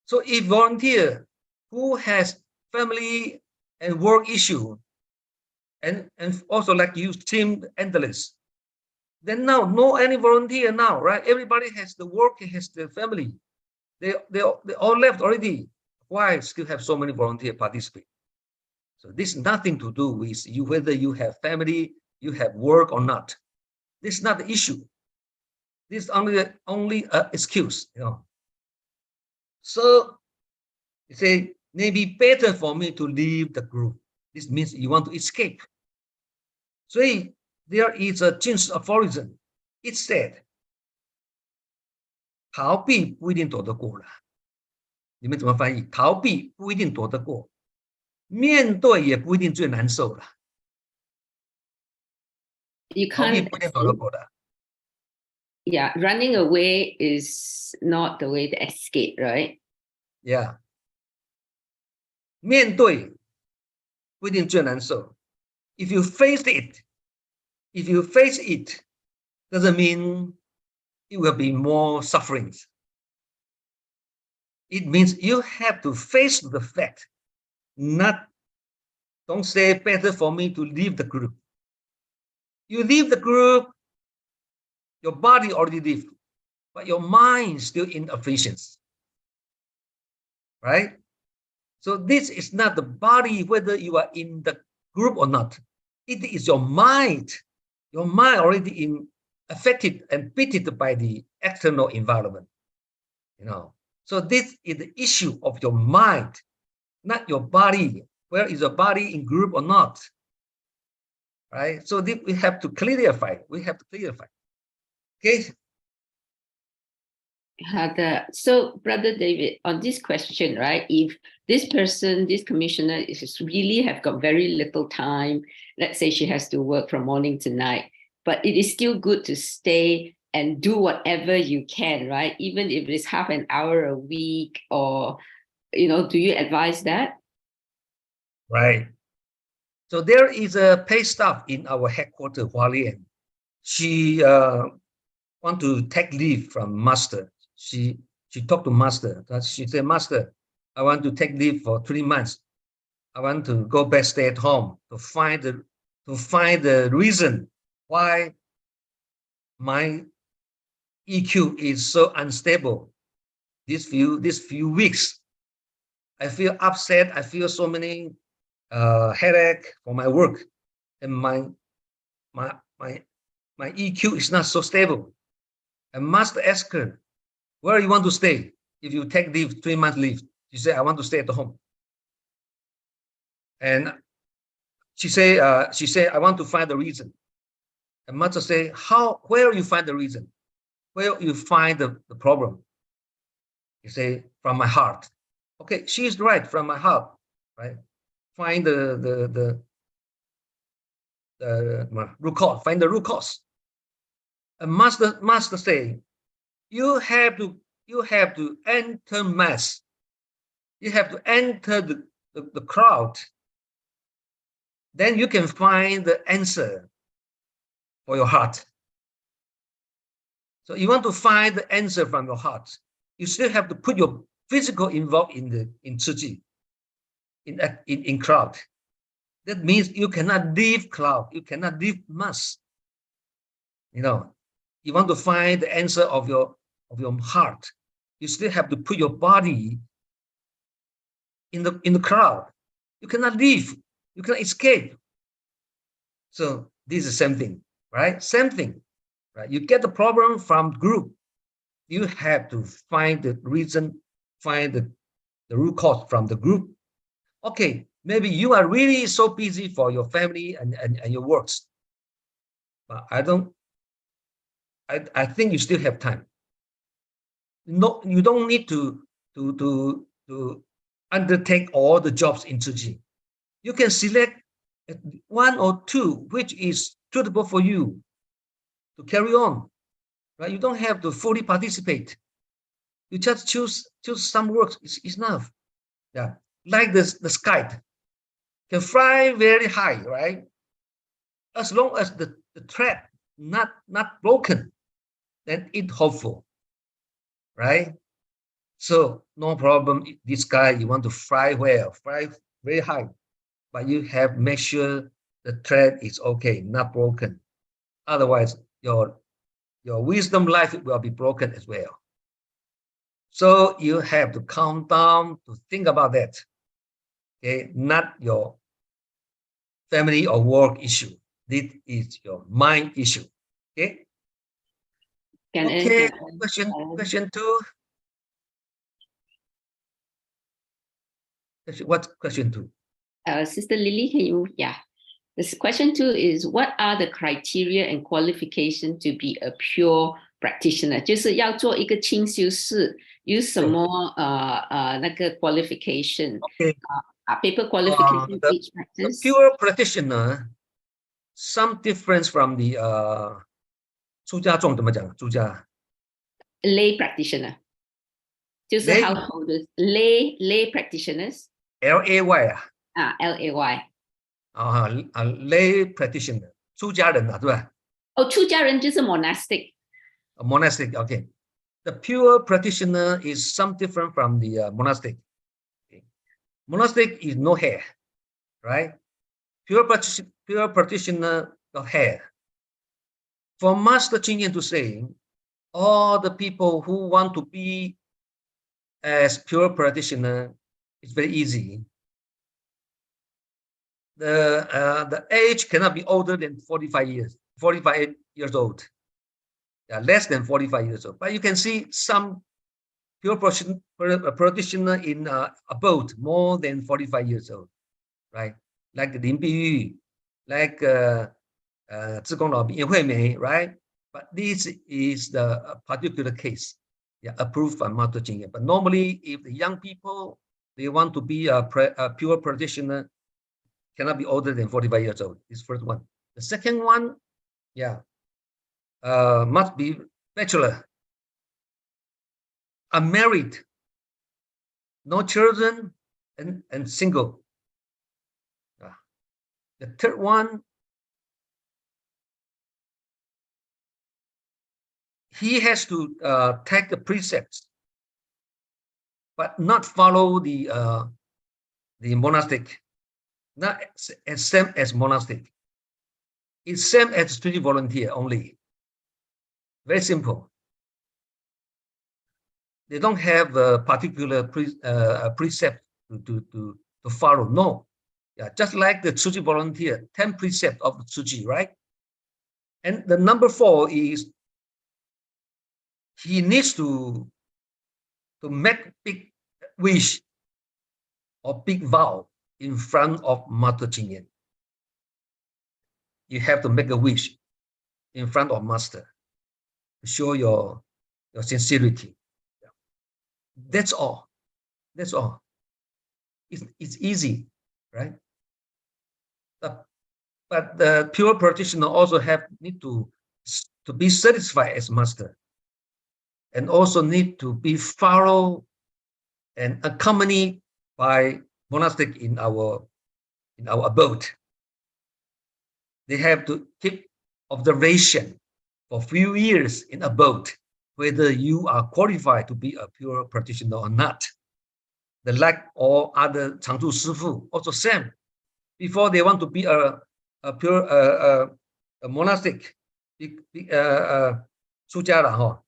G: So if volunteer who has family and work issue, and also like you seem endless, Then now, no any volunteer now, right? Everybody has the work, has the family. They all left already. Why still have so many volunteers participate? So this is nothing to do with you, whether you have family, you have work or not. This is not the issue. This is only an excuse, you know. So you say, maybe better for me to leave the group. This means you want to escape. So there is a Chinese aphorism. It said, 逃避不一定躲得过了。你们怎么翻译？逃避不一定躲得过，面对也不一定最难受了。
D: You
G: 逃避
D: can't.
G: 不一定躲得过的。
D: Yeah, running away is not the way to escape, right?
G: Yeah. 面对不一定最难受。If you face it, doesn't mean it will be more sufferings. It means you have to face the fact. Don't say better for me to leave the group. You leave the group, your body already leave, but your mind is still in afflictions. Right? So this is not the body, whether you are in the group or not. It is your mind. Your mind already affected and beaten by the external environment. You know. So this is the issue of your mind, not your body. Where is your body in group or not? Right? So we have to clarify. Okay.
D: So, Brother David, on this question, right? If this person, this commissioner, is really have got very little time, let's say she has to work from morning to night, but it is still good to stay and do whatever you can, right? Even if it's half an hour a week, or, do you advise that?
G: Right. So there is a pay staff in our headquarters, Hualien. She want to take leave from master. She talked to master. She said, Master, I want to take leave for 3 months. I want to go back, stay at home to find the reason why my EQ is so unstable. These few weeks, I feel upset. I feel so many headache for my work, and my EQ is not so stable. I must ask her, where you want to stay? If you take leave, 3 months leave, she said, I want to stay at home. And she said, I want to find the reason. And master say, where you find the reason? Where you find the problem? You say, from my heart. Okay, she is right, from my heart, right? Find the root cause, find the root cause. And master say, you have to enter mass. You have to enter the crowd. Then you can find the answer for your heart. So you want to find the answer from your heart. You still have to put your physical involved in Tzu Chi, in crowd. That means you cannot leave crowd. You cannot leave mass. You want to find the answer of your heart. You still have to put your body in the crowd. You cannot leave. You cannot escape. So this is the same thing, right? Same thing, right? You get the problem from group. You have to find the reason, find the root cause from the group. Okay, maybe you are really so busy for your family and your works, but I think you still have time. No, you don't need to undertake all the jobs in Tzu Chi. You can select 1 or 2 which is suitable for you to carry on. Right? You don't have to fully participate. You just choose some work. It's enough. Yeah, like the kite can fly very high, right? As long as the thread not broken, then it's hopeful, right? So no problem. This guy, you want to fly well, fly very high, but you have make sure the thread is okay, not broken. Otherwise, your wisdom life will be broken as well. So you have to calm down to think about that. Okay, not your family or work issue. This is your mind issue. Okay.
D: Can
G: Okay.
D: answer.
G: Question 2. What's question 2?
D: Sister Lily, can you? Yeah. This question 2 is, what are the criteria and qualification to be a pure practitioner? 就是要做一个清修士，有什么那个 qualification?
G: Okay.
D: Paper qualification each
G: The
D: practice.
G: pure practitioner, some difference from the 出家众怎么讲？出家
D: lay practitioner. 就是
G: Lay?
D: householders, lay practitioners.
G: LAY 啊？
D: LAY.
G: Lay practitioner 出家人啊，对吧？
D: 出家人就是 monastic.
G: Monastic, okay. The pure practitioner is some different from the monastic. Okay. Monastic is no hair, right? Pure practitioner got hair. For Master Cheng Yen to say, all the people who want to be as pure practitioner, it's very easy. The age cannot be older than 45 years old. Yeah, less than 45 years old. But you can see some pure practitioner in abode more than 45 years old, right? Like Lumbini, like Zhigong Laobi, Yan Huimei, right? But this is the particular case, yeah, approved by Master Cheng Yen. But normally, if the young people, they want to be a pure practitioner, cannot be older than 45 years old. This first one. The second one, yeah, must be bachelor, unmarried, no children, and single. The third one, he has to take the precepts, but not follow the monastic, not as same as monastic. It's same as study volunteer only. Very simple. They don't have a particular precept to follow. No, yeah, just like the Tsuji volunteer, 10 precepts of the Tsuji, right? And the number 4 is he needs to make big wish or big vow in front of Master Cheng Yen. You have to make a wish in front of Master to show your sincerity. That's all. That's all. It's easy, right? But the pure practitioner also need to be satisfied as Master, and also need to be followed and accompanied by monastic in our abode. They have to keep observation for a few years in abode, whether you are qualified to be a pure practitioner or not. The like all other Changzhu Shifu also same. Before they want to be a pure a monastic, sujara,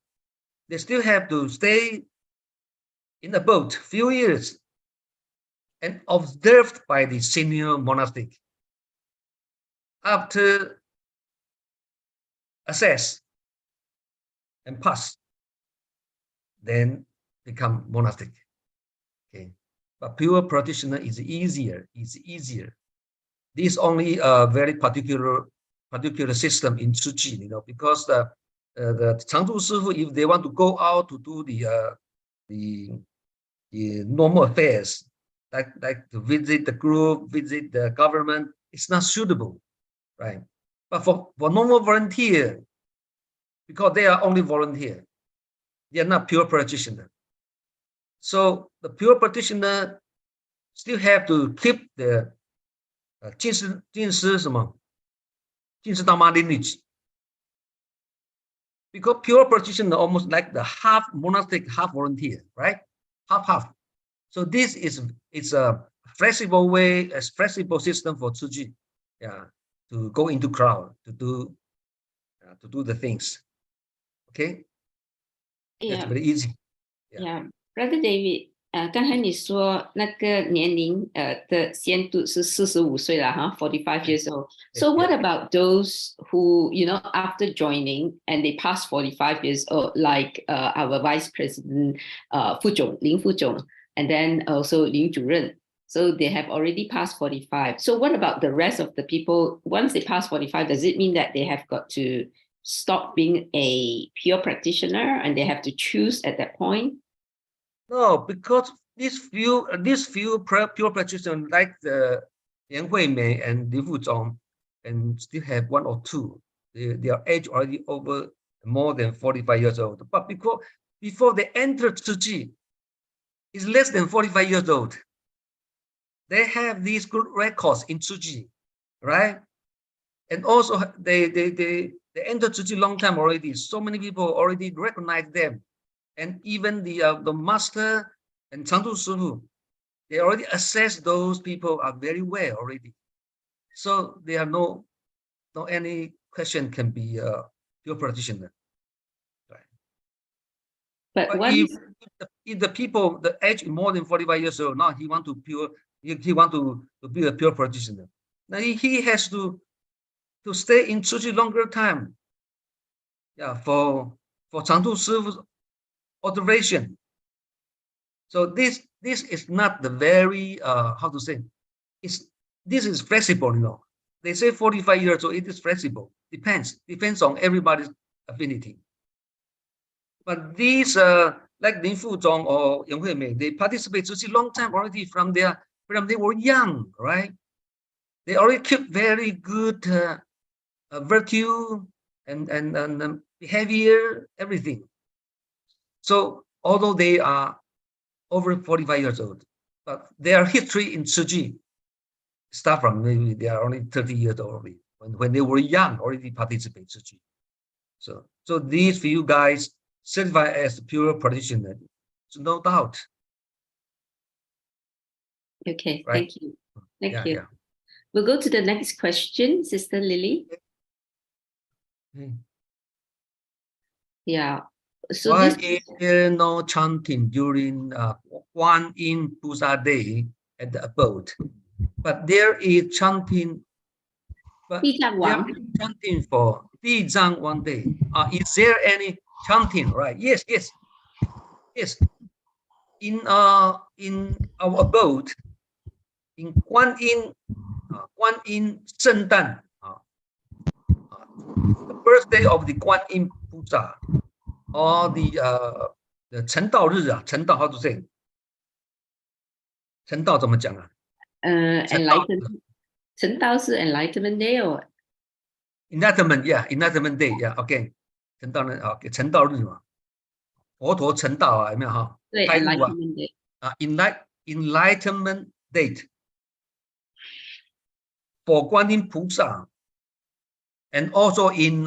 G: they still have to stay in the boat few years and observed by the senior monastic. After assess and pass, then become monastic. Okay, but pure practitioner is easier. It's easier. This is only a very particular system in Su Ching, you know, because the Changzhu Shifu, if they want to go out to do the normal affairs, like to visit the group, visit the government, it's not suitable, right? But for normal volunteer, because they are only volunteer, they are not pure practitioner. So the pure practitioner still have to keep the 进师什么？进师Dharma lineage. Because pure practitioner almost like the half monastic, half volunteer, right? Half. So this it's a flexible way, a flexible system for Tsuji, yeah, to go into crowd, to do to do the things. Okay, that's
D: Yeah,
G: very easy.
D: yeah. Brother David, 刚才你说那个年龄的限度是45岁了哈，45 years old. So what about those who, you know, after joining and they pass 45 years old, like our Vice President Lin Fu Zhong, and then also Lin主任. So they have already passed 45. So what about the rest of the people? Once they pass 45, does it mean that they have got to stop being a pure practitioner and they have to choose at that point?
G: No, because these few pure practitioners like the Yan Huimei and Li Fuzhong, and still have one or two. Their age already over more than 45 years old. But before they enter Tzu Chi, is less than 45 years old. They have these good records in Tzu Chi, right? And also they enter Tzu Chi long time already. So many people already recognize them. And even the master and Changdu Shifu, they already assess those people are very well already. So there are no any question can be pure practitioner. Right.
D: But
G: if the people the age more than 45 years old, now he want to be a pure practitioner. Now he has to stay in Tzu Chi longer time. Yeah, for Changdu Shifu's observation. So this is not the very how to say, this is flexible, you know. They say 45 years old, it is flexible. Depends on everybody's affinity. But these like Lin Fuzhong or Yang Huimei, they participate Tzu Chi long time already from they were young, right? They already keep very good virtue and behavior, everything. So although they are over 45 years old, but their history in Tzu Chi start from maybe they are only 30 years old already. When they were young, already participate Tzu Chi. So these few guys certified as pure practitioner, so no doubt.
D: okay,
G: Right.
D: thank you. Thank
G: Yeah,
D: you.
G: yeah.
D: We'll go to the next question, Sister Lily. Yeah. So
G: Why
D: this
G: is there no chanting during Guan Yin Pusa Day at the abode? But there is chanting. But there is chanting for Di Zhang one day. Is there any chanting? Right? Yes. In our abode, in Guan Yin Zheng Dan, the birthday of the Guan Yin Pusa, or the 成道日啊，成道 how to say？ 成道怎么讲啊？
D: enlightenment. 成道是 enlightenment day or
G: Enlightenment, yeah, Enlightenment Day, yeah, OK， 成道呢 ，OK， 成道日嘛，佛陀成道啊，有没有哈？
D: 对
G: 开悟啊
D: enlightenment day.
G: Enlightenment date for 观音菩萨 and also in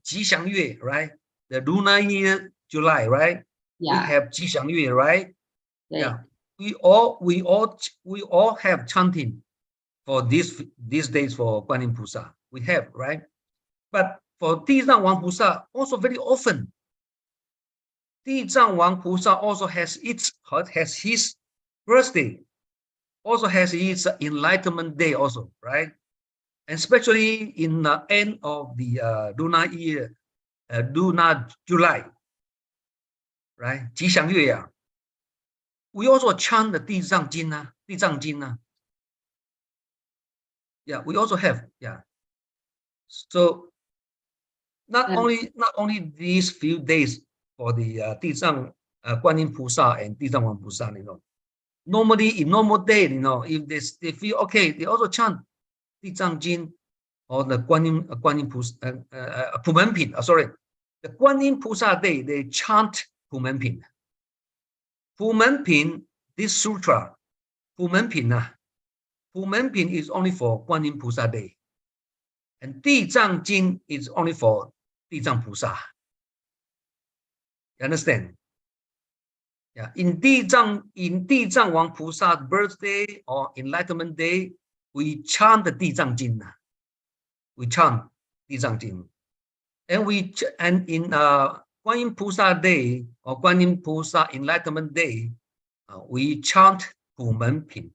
G: 吉祥月 right? The lunar year July, right? We
D: Yeah.
G: have 吉祥月 right?
D: 对
G: Yeah. We all have chanting for these days for 观音菩萨. We have, right? But for 地藏王菩萨 also very often. 地藏王菩萨 also has his birthday, also has his enlightenment day also, right? And especially in the end of the lunar year, lunar July, right? 吉祥月呀. We also chant the 地藏经啊, 地藏经啊. Yeah, we also have, yeah. So not only these few days for the 地藏观音菩萨 and 地藏王菩萨, you know. Normally in normal day, you know, if they feel okay, they also chant 地藏经 or the 观音菩萨普门品, sorry, the 观音菩萨 day, they chant 普门品. 普门品 this sutra 普门品啊, 普门品 is only for 观音菩萨 day, and 地藏经 is only for 地藏菩萨. You understand? Yeah, in 地藏王菩萨 birthday or enlightenment day, we chant the 地藏经. We chant 地藏经. And in Guan Yin Pusa Day or Guan Yin Pusa Enlightenment Day, we chant Pu Men Pin.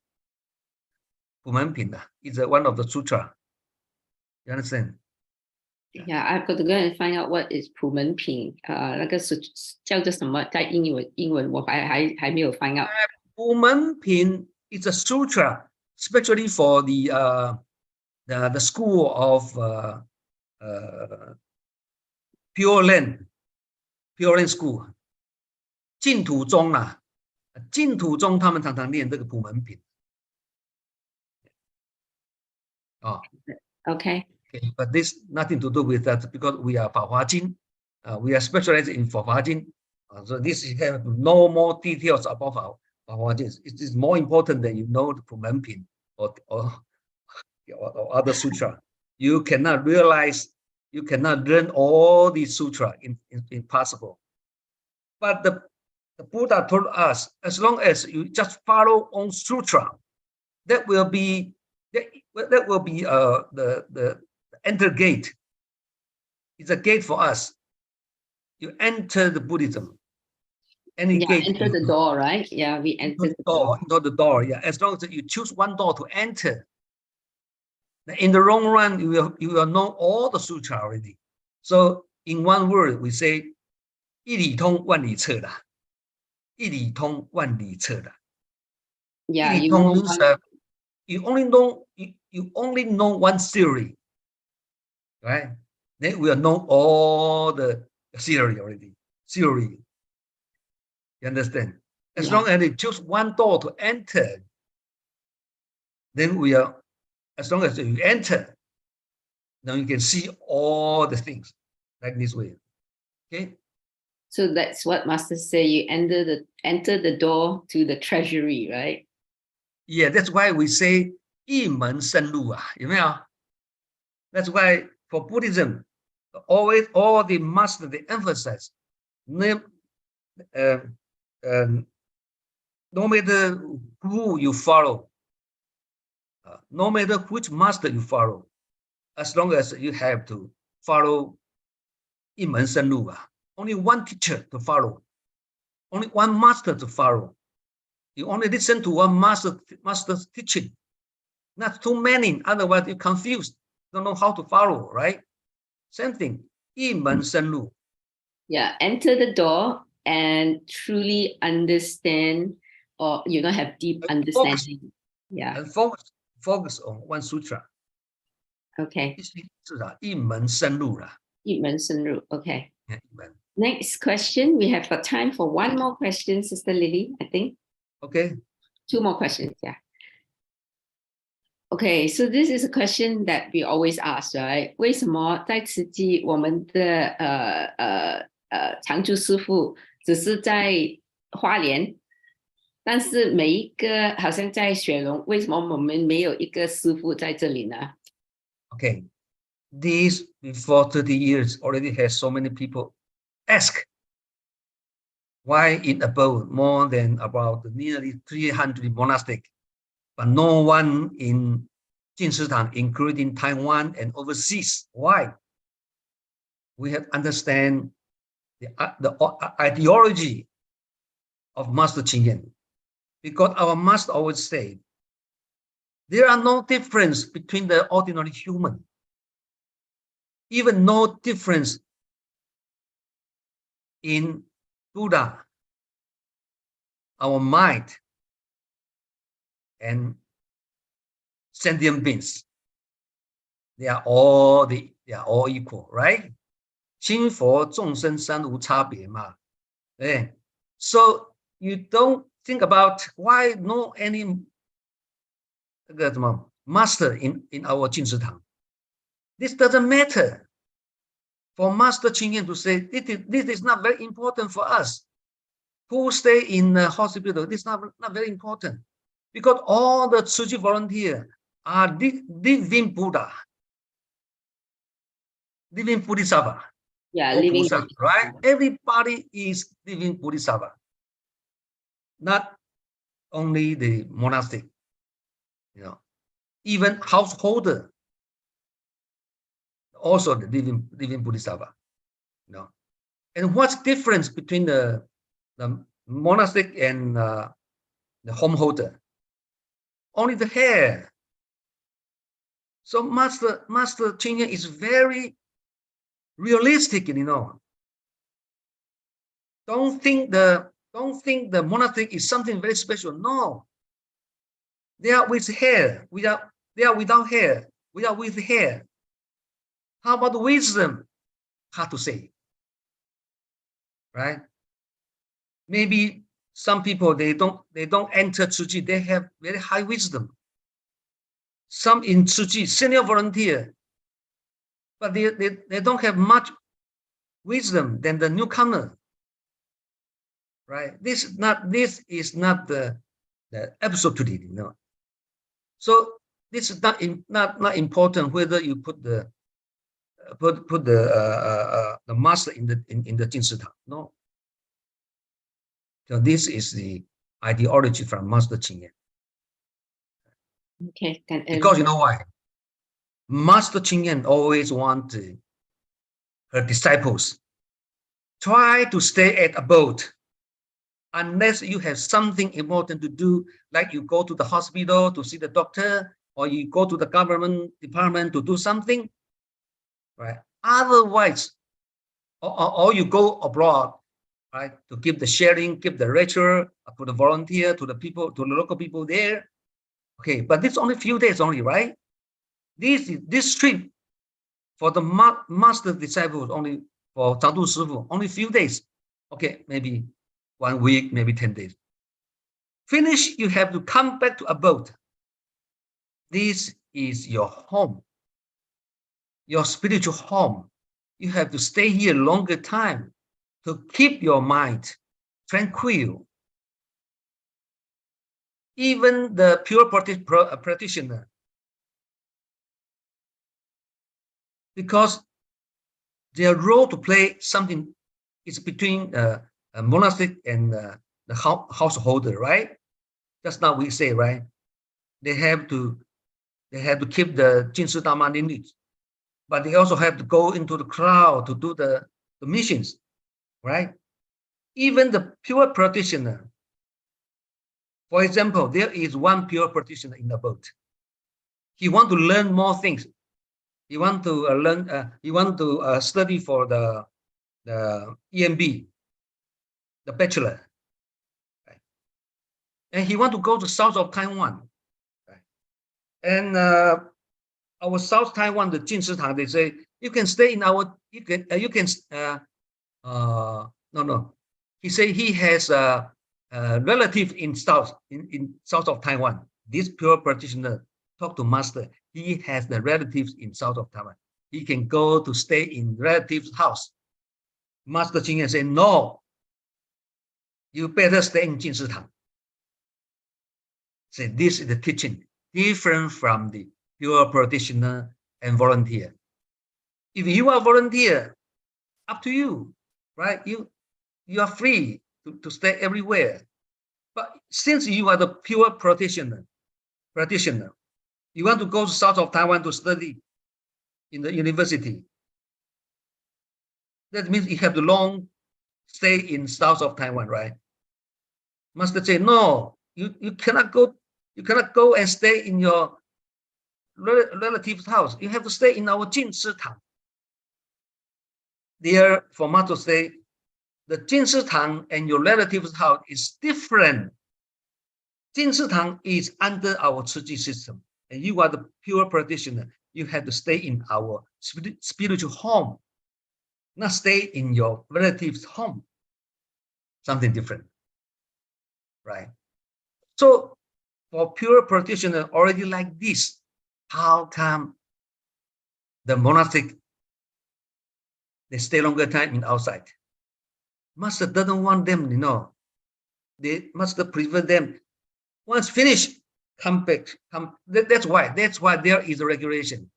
G: Pu Men Pin is one of the sutra. You understand?
D: Yeah, I've got to go and find out what is 普门品，那个是叫做什么，在英文我还没有 find out。Pu
G: Men Pin is a sutra, especially for the school of Pure Land School. 净土宗啊，净土宗他们常常念这个普门品。
D: Okay.
G: Okay, but this nothing to do with that because we are 法华经, we are specialized in 法华经, so this you have no more details about 法华经. It is more important that you know the 普门品 or other sutra. You cannot realize, you cannot learn all these sutra. Impossible. But the Buddha told us, as long as you just follow on sutra, that will be the enter gate. It's a gate for us. You enter the Buddhism. Any gate.
D: Enter the door, right? Yeah, we enter the door.
G: Into the door. Yeah, as long as you choose one door to enter. In the long run, you will know all the sutra already. So in one word, we say, 一理通万里彻啦. 一理通万里彻啦.
D: Yeah,
G: you only know one theory, right? Then we will know all the theory already. Theory. You understand? As long as you choose one door to enter, then as long as you enter, now you can see all the things like this way. Okay?
D: So that's what Master say. You enter the door to the treasury, right?
G: Yeah, that's why we say 一门深入啊, 有没有? That's why for Buddhism, always all the master they emphasize, no matter who you follow, no matter which master you follow, as long as you have to follow 一门深入啊, only one teacher to follow, only one master to follow. You only listen to one master's teaching, not too many. Otherwise, you're confused. Don't know how to follow, right? Same thing. 一门深入.
D: Yeah, enter the door and truly understand, or have deep understanding. Yeah.
G: And focus on one sutra.
D: Okay.
G: 一门深入啦.
D: 一门深入. Okay.
G: 一门.
D: Next question. We have got time for one more question, Sister Lily, I think.
G: Okay.
D: Two more questions, yeah. Okay, so this is a question that we always ask, right? 为什么在慈济我们的常住师父只是在花莲，但是每一个好像在雪龙，为什么我们没有一个师父在这里呢？
G: Okay, this before 30 years already has so many people ask. Why in above more than about nearly 300 monastics, but no one in Jinsitang, including Taiwan and overseas? Why? We have to understand the ideology of Master Cheng Yen, because our master always said, there are no difference between the ordinary human, even no difference in Buddha, our mind, and sentient beings. They are all equal, right? 亲佛众生三无差别嘛. So you don't think about why no any master in our Jinsitang. This doesn't matter. For Master Cheng Yen to say, this is not very important for us. Who stay in the hospital, this is not very important. Because all the Tzu Chi volunteers are living Buddha, living Bodhisattva.
D: Yeah,
G: living Buddha, right? Everybody is living Bodhisattva. Not only the monastic, even householder, also the living Bodhisattva. No. And what's the difference between the monastic and the home holder? Only the hair. So Master Cheng Yen is very realistic, you know. Don't think the monastic is something very special. No. They are with hair. They are without hair. We are with hair. How about wisdom? Hard to say. Right? Maybe some people they don't enter Su Ching, they have very high wisdom. Some in Su Ching, senior volunteer, but they don't have much wisdom than the newcomer. Right? This is not the absolutely, you know. So this is not important whether you put the master in the Jin Si Tang. No. So this is the ideology from Master Cheng Yen.
D: Okay,
G: Because you know why? Master Cheng Yen always want her disciples try to stay at a boat unless you have something important to do, like you go to the hospital to see the doctor, or you go to the government department to do something, right? Otherwise, or you go abroad, right, to give the sharing, give the lecture to the volunteer, to the people, to the local people there. Okay, but this only few days only, right? This trip for the master disciples only for Zhangdu Shifu only few days. Okay, maybe 1 week, maybe 10 days. Finish, you have to come back to a boat. This is your home, your spiritual home. You have to stay here longer time to keep your mind tranquil. Even the pure practitioner, because their role to play something is between a monastic and the householder, right? Just now we say, right? They have to keep the Jin Si Dharma lineage, but they also have to go into the crowd to do the missions, right? Even the pure practitioner. For example, there is one pure practitioner in the boat. He want to learn more things. He want to learn. He want to study for the EMB, the bachelor, right? And he want to go to south of Taiwan, right? And our South Taiwan, the Jin Si Tang, they say you can stay in our. No. He say he has a relative in south of Taiwan. This pure practitioner talk to master. He has the relatives in south of Taiwan. He can go to stay in relative's house. Master Cheng Yen say, no, you better stay in Jin Si Tang. Say this is the teaching different from the pure practitioner and volunteer. If you are volunteer, up to you, right? You are free to stay everywhere. But since you are the pure practitioner, you want to go to south of Taiwan to study in the university. That means you have to long stay in south of Taiwan, right? Master say, no, you cannot go. You cannot go and stay in your relative's house. You have to stay in our Jin Si Tang. There, for Master say, the Jin Si Tang and your relative's house is different. Jin Si Tang is under our Tzu Chi system, and you are the pure practitioner. You have to stay in our spiritual home, not stay in your relative's home. Something different, right? So, for pure practitioner already like this, how come the monastic they stay longer time in outside? Master doesn't want them, you know. They master prefer them. Once finished, come back. That's why there is a regulation.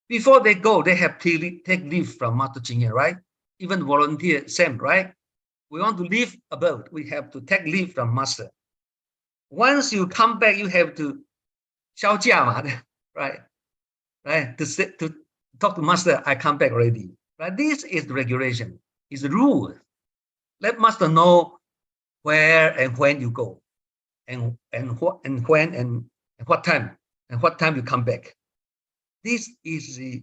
G: Before they go, they have to take leave from Master Cheng Yen, right? Even volunteer, same, right? We want to leave a boat, we have to take leave from Master. Once you come back, you have to 销假嘛, right? Right? To talk to Master, I come back already, Right? This is the regulation, is the rule. Let master know where and when you go, and what and when and what time you come back. This is a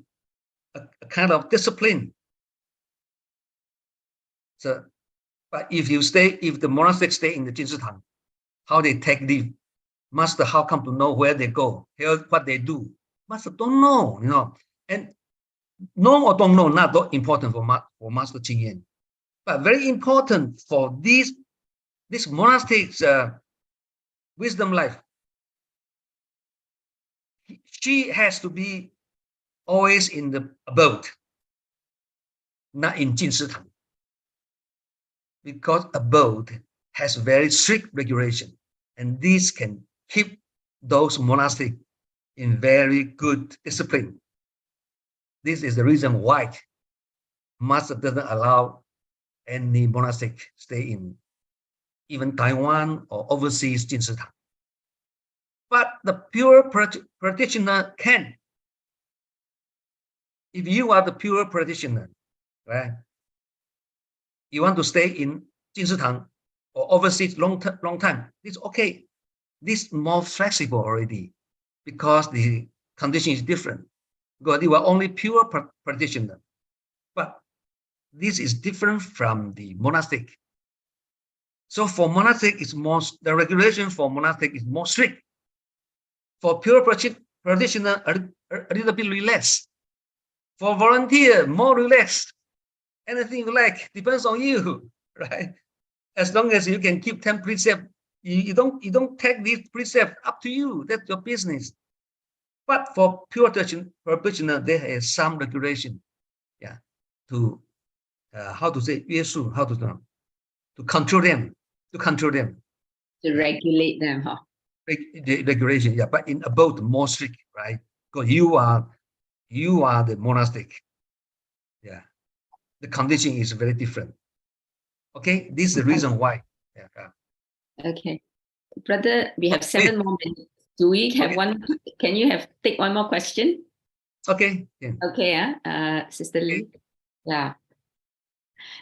G: kind of discipline. So, but if the monastic stay in the Jinzitang, how they take leave, master how come to know where they go, what they do? Master don't know, and know or don't know, not important for Master Cheng Yen, but very important for this monastic wisdom life. She has to be always in the abode, not in Jinzitang, because abode has very strict regulation, and this can keep those monastic in very good discipline. This is the reason why Master doesn't allow any monastic stay in even Taiwan or overseas Jinzitang. But the pure practitioner can. If you are the pure practitioner, right? You want to stay in Jinzitang or overseas long time, it's okay. This is more flexible already because the condition is different. Because you are only pure practitioner. But this is different from the monastic. So for monastic, the regulation for monastic is more strict. For pure practitioner, a little bit relaxed. For volunteer, more relaxed. Anything you like, depends on you, right? As long as you can keep 10 precepts, you don't take these precepts, up to you. That's your business. But for pure practitioner, there is some regulation, to how to say, to control them,
D: To regulate them, huh?
G: The regulation, but in abode more strict, right? Because you are the monastic, the condition is very different. Okay, this is the reason why.
D: Okay, brother, we have 7 more minutes. Do we have one? Can you take one more question?
G: Okay.
D: Okay, Sister Lee. Yeah,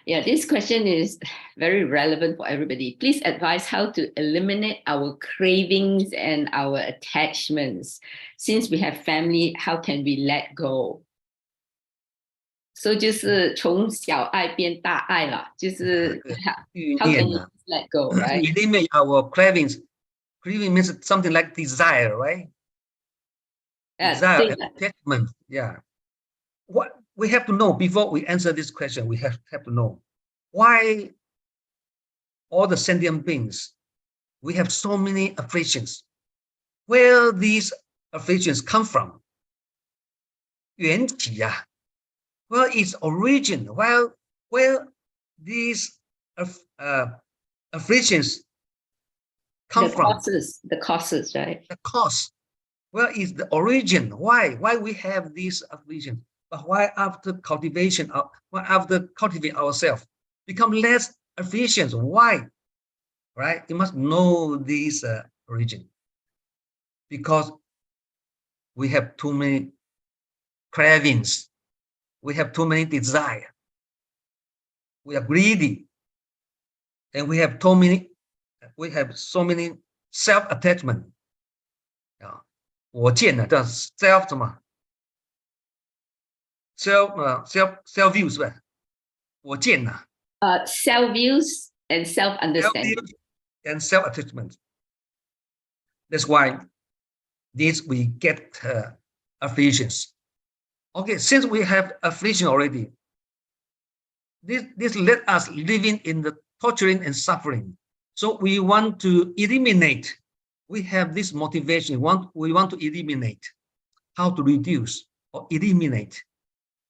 D: this question is very relevant for everybody. Please advise how to eliminate our cravings and our attachments. Since we have family, how can we let go? So 就是从小爱变大爱了，就是 how can you let go, right?
G: Eliminate our cravings. Craving means something like desire, right? Desire, attachment. What we have to know before we answer this question, we have to know why all the sentient beings, we have so many afflictions. Where these afflictions come from? 缘起啊. Well, its origin. Where these afflictions come from?
D: The causes, right?
G: The cause. Well, is the origin. Why we have these afflictions? But why after cultivation, after cultivate ourselves, become less afflictions? Why? Right? You must know this origin. Because we have too many cravings. We have too many desire. We are greedy. And we have so many self-attachment. 我见了，叫 self 什么 self view 是吧？我见了。
D: Self views and self understanding.
G: And self attachment. That's why we get afflictions. Okay, since we have affliction already, this let us living in the torturing and suffering. So we want to eliminate. We have this motivation. We want to eliminate. How to reduce or eliminate?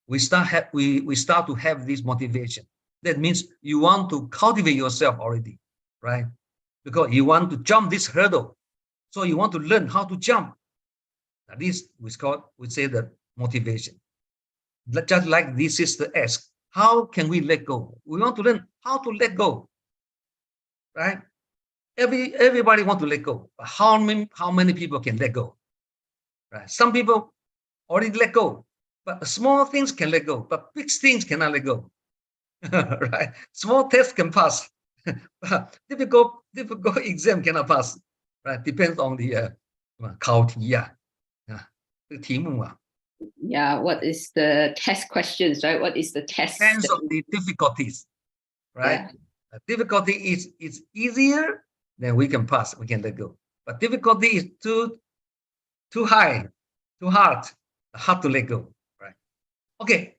G: We start to have this motivation. That means you want to cultivate yourself already, right? Because you want to jump this hurdle. So you want to learn how to jump. Now this we say the motivation. Just like this sister asked, how can we let go? We want to learn how to let go, right? Everybody want to let go. But how many people can let go? Right? Some people already let go. But small things can let go, but big things cannot let go. Right? Small tests can pass. difficult exam cannot pass. Right? Depends on the 考题呀，这个题目啊。
D: Yeah, what is the test questions, right? What is the test?
G: Depends on the difficulties, right?
D: Yeah.
G: Difficulty is easier, then we can pass, we can let go. But difficulty is too high, too hard to let go, right? Okay,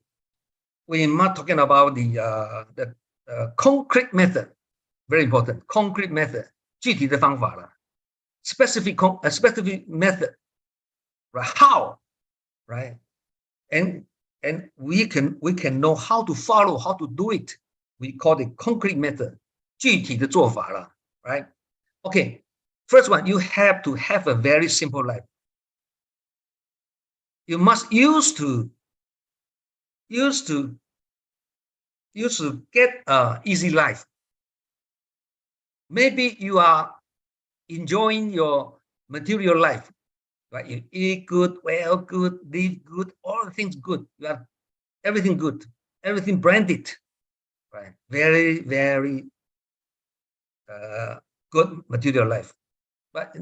G: we're not talking about the concrete method, very important. Concrete method, 具体的方法了。specific method, right? How, right? And we can know how to follow, how to do it. We call it concrete method, 具体的做法了 right? Okay, first one, you have to have a very simple life. You must used to get easy life. Maybe you are enjoying your material life, right? You eat good, well good, live good, all the things good. You have everything good, everything branded, right? Very, very good material life. But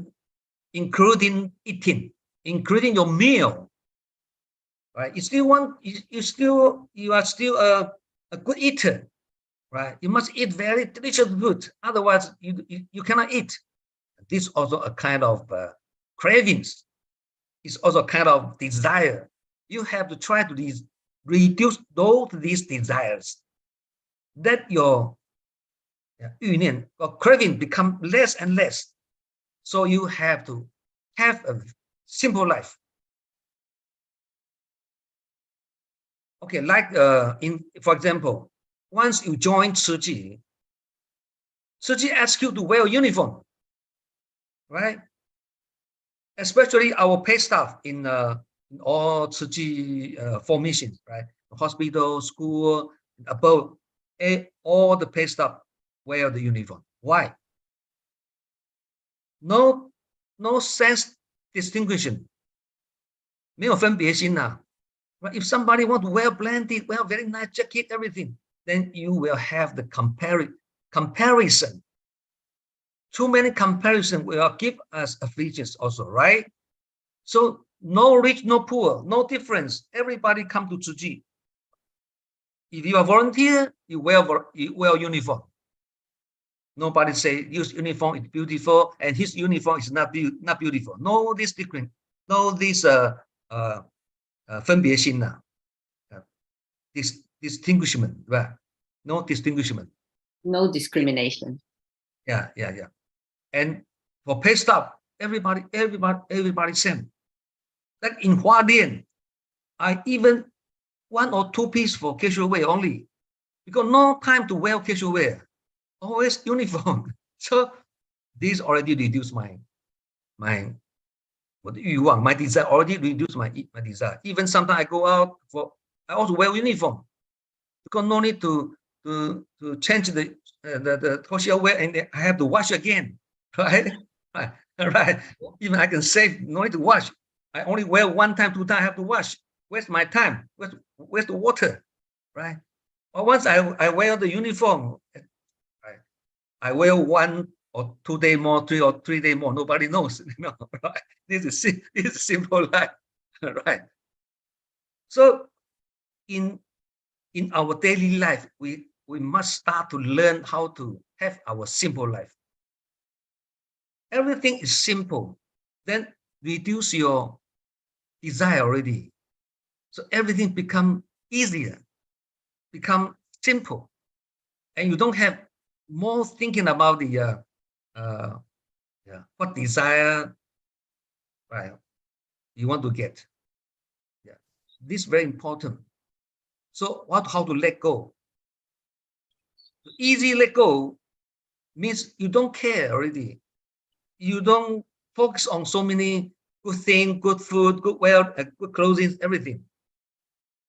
G: including eating, including your meal, right? You are still a good eater, right? You must eat very delicious food. Otherwise, you cannot eat. This is also a kind of cravings. It's also a kind of desire. You have to try to reduce these desires. Let your 欲念 or craving become less and less. So you have to have a simple life. Okay, like for example, once you join Su Ching asks you to wear a uniform, right? Especially our pay staff in all Su Ching formations, right? Hospital, school, above, all the pay staff wear the uniform. Why? No sense distinction. 没有分别心呐。Right? If somebody want to wear blanket, wear very nice jacket, everything, then you will have the comparison. Too many comparison will give us afflictions also, right? So no rich, no poor, no difference. Everybody come to Su Ching. If you are volunteer, you wear uniform. Nobody say his uniform is beautiful and his uniform is not beautiful. No this difference. No this distinguishment, right? No distinguishment.
D: No discrimination.
G: Yeah. And for pay staff, everybody same. Like in Hualien, I even 1 or 2 piece for casual wear only, because no time to wear casual wear. Always uniform. So this already reduced my desire, already reduced my desire. Even sometimes I go out I also wear uniform because no need to change the casual wear and I have to wash again, right? Right. Even I can save, no need to wash. I only wear 1 time, 2 times, I have to wash. Where's my time? Where's the water, right? Or once I wear the uniform, right? I wear 1 or 2 days more, 3 days more. Nobody knows. Right? This is simple life, right? So in our daily life, we must start to learn how to have our simple life. Everything is simple. Then reduce your desire already. So everything become easier, become simple, and you don't have more thinking about the what desire, right? You want to get. Yeah, this is very important. So how to let go? Easy let go means you don't care already. You don't focus on so many good things, good food, good wealth, good clothing, everything.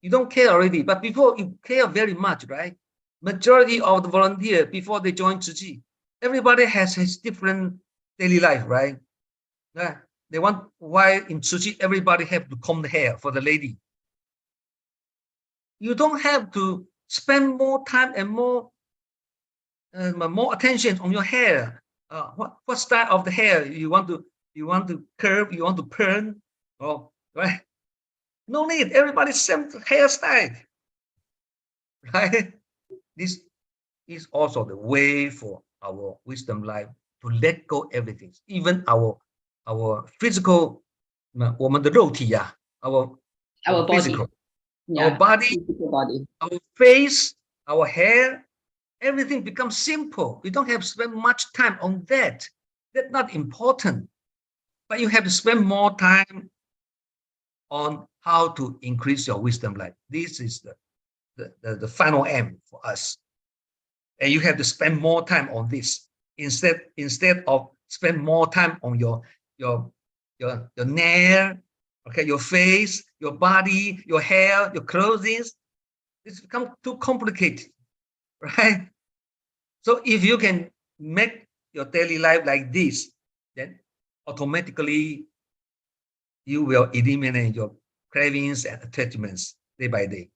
G: You don't care already, but before you care very much, right? Majority of the volunteer before they join Su Ching, everybody has his different daily life, right? They want, why in Su Ching everybody have to comb the hair for the lady, You don't have to spend more time and more attention on your hair. What style of the hair you want to curve, you want to perm, oh, right? No need. Everybody's same hairstyle, right? This is also the way for our wisdom life to let go everything, even our physical, 我们的肉体呀, our
D: Our
G: physical,
D: body.
G: our body,
D: Physical body.
G: our face, our hair, everything becomes simple. You don't have to spend much time on that. That's not important. But you have to spend more time on how to increase your wisdom life. This is the final aim for us. And you have to spend more time on this instead of spend more time on your nail, okay, your face, your body, your hair, your clothing. It's become too complicated, right? So if you can make your daily life like this, then automatically you will eliminate your cravings and attachments day by day.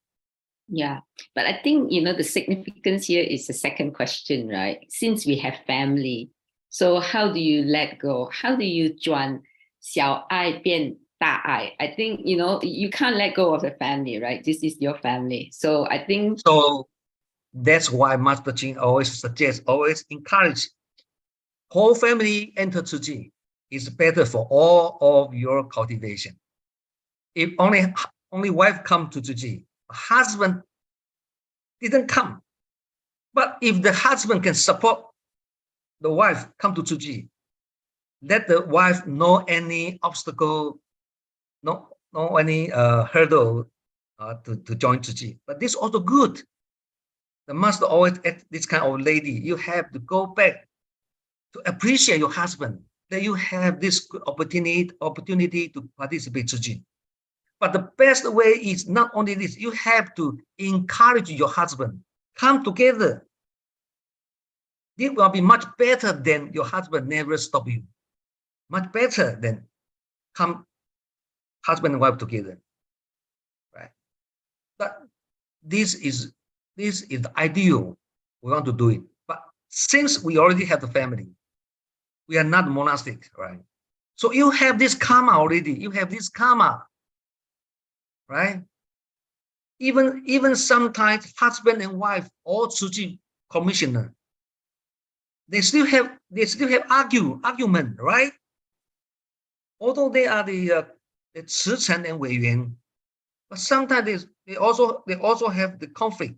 D: Yeah, but I think, you know, the significance here is the second question, right? Since we have family, so how do you let go? How do you 转小爱变大爱? I think, you know, you can't let go of the family, right? This is your family. So I think...
G: So that's why Master Ching always suggests, always encourage, whole family enter Su Ching is better for all of your cultivation. If only wife come to Su Ching, husband didn't come. But if the husband can support the wife come to Su Ching, let the wife know any obstacle, no any hurdle to join Su Ching. But this is also good. The master always at this kind of lady, you have to go back to appreciate your husband, that you have this good opportunity to participate in Su Ching. But the best way is not only this, you have to encourage your husband, come together. It will be much better than your husband never stop you. Much better than come husband and wife together, right? But this is the ideal. We want to do it. But since we already have the family, we are not monastic, right? So you have this karma already. You have this karma, right? Even sometimes husband and wife or Su Ching commissioner, they still have argument, right? Although they are the 慈诚 and 委员, but sometimes they also have the conflict.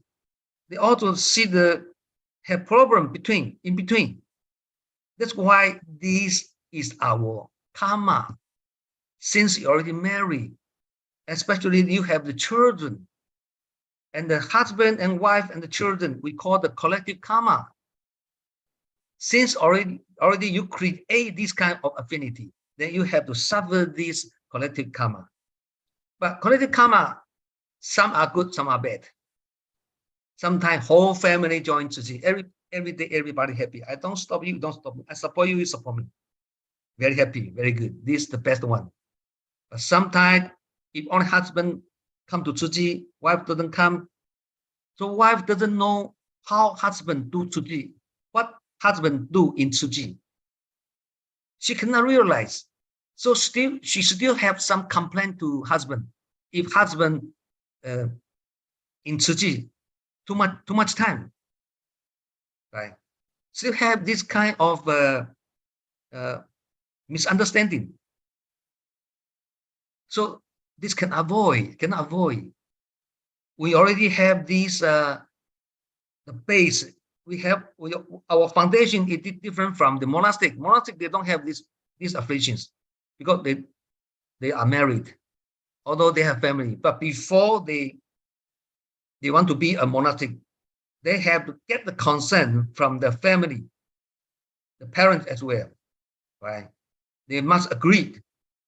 G: They also have problem in between. That's why this is our karma. Since you already married, especially you have the children, and the husband and wife and the children, we call the collective karma. Since already you create this kind of affinity, then you have to suffer this collective karma. But collective karma, some are good, some are bad. Sometimes whole family join Su Ching. Every day, everybody happy. I don't stop you, don't stop me. I support you, you support me. Very happy, very good. This is the best one. But sometimes, if only husband come to Su Ching, wife doesn't come, so wife doesn't know how husband do Su Ching, what husband do in Su Ching. She cannot realize. So she still have some complaint to husband. If husband in Su Ching, too much time, right? Still have this kind of misunderstanding. So this can avoid. We already have this the base. Our foundation is different from the monastic. Monastic, they don't have these afflictions because they are married, although they have family. But before they want to be a monastic, they have to get the consent from the family, the parents as well, right? They must agree.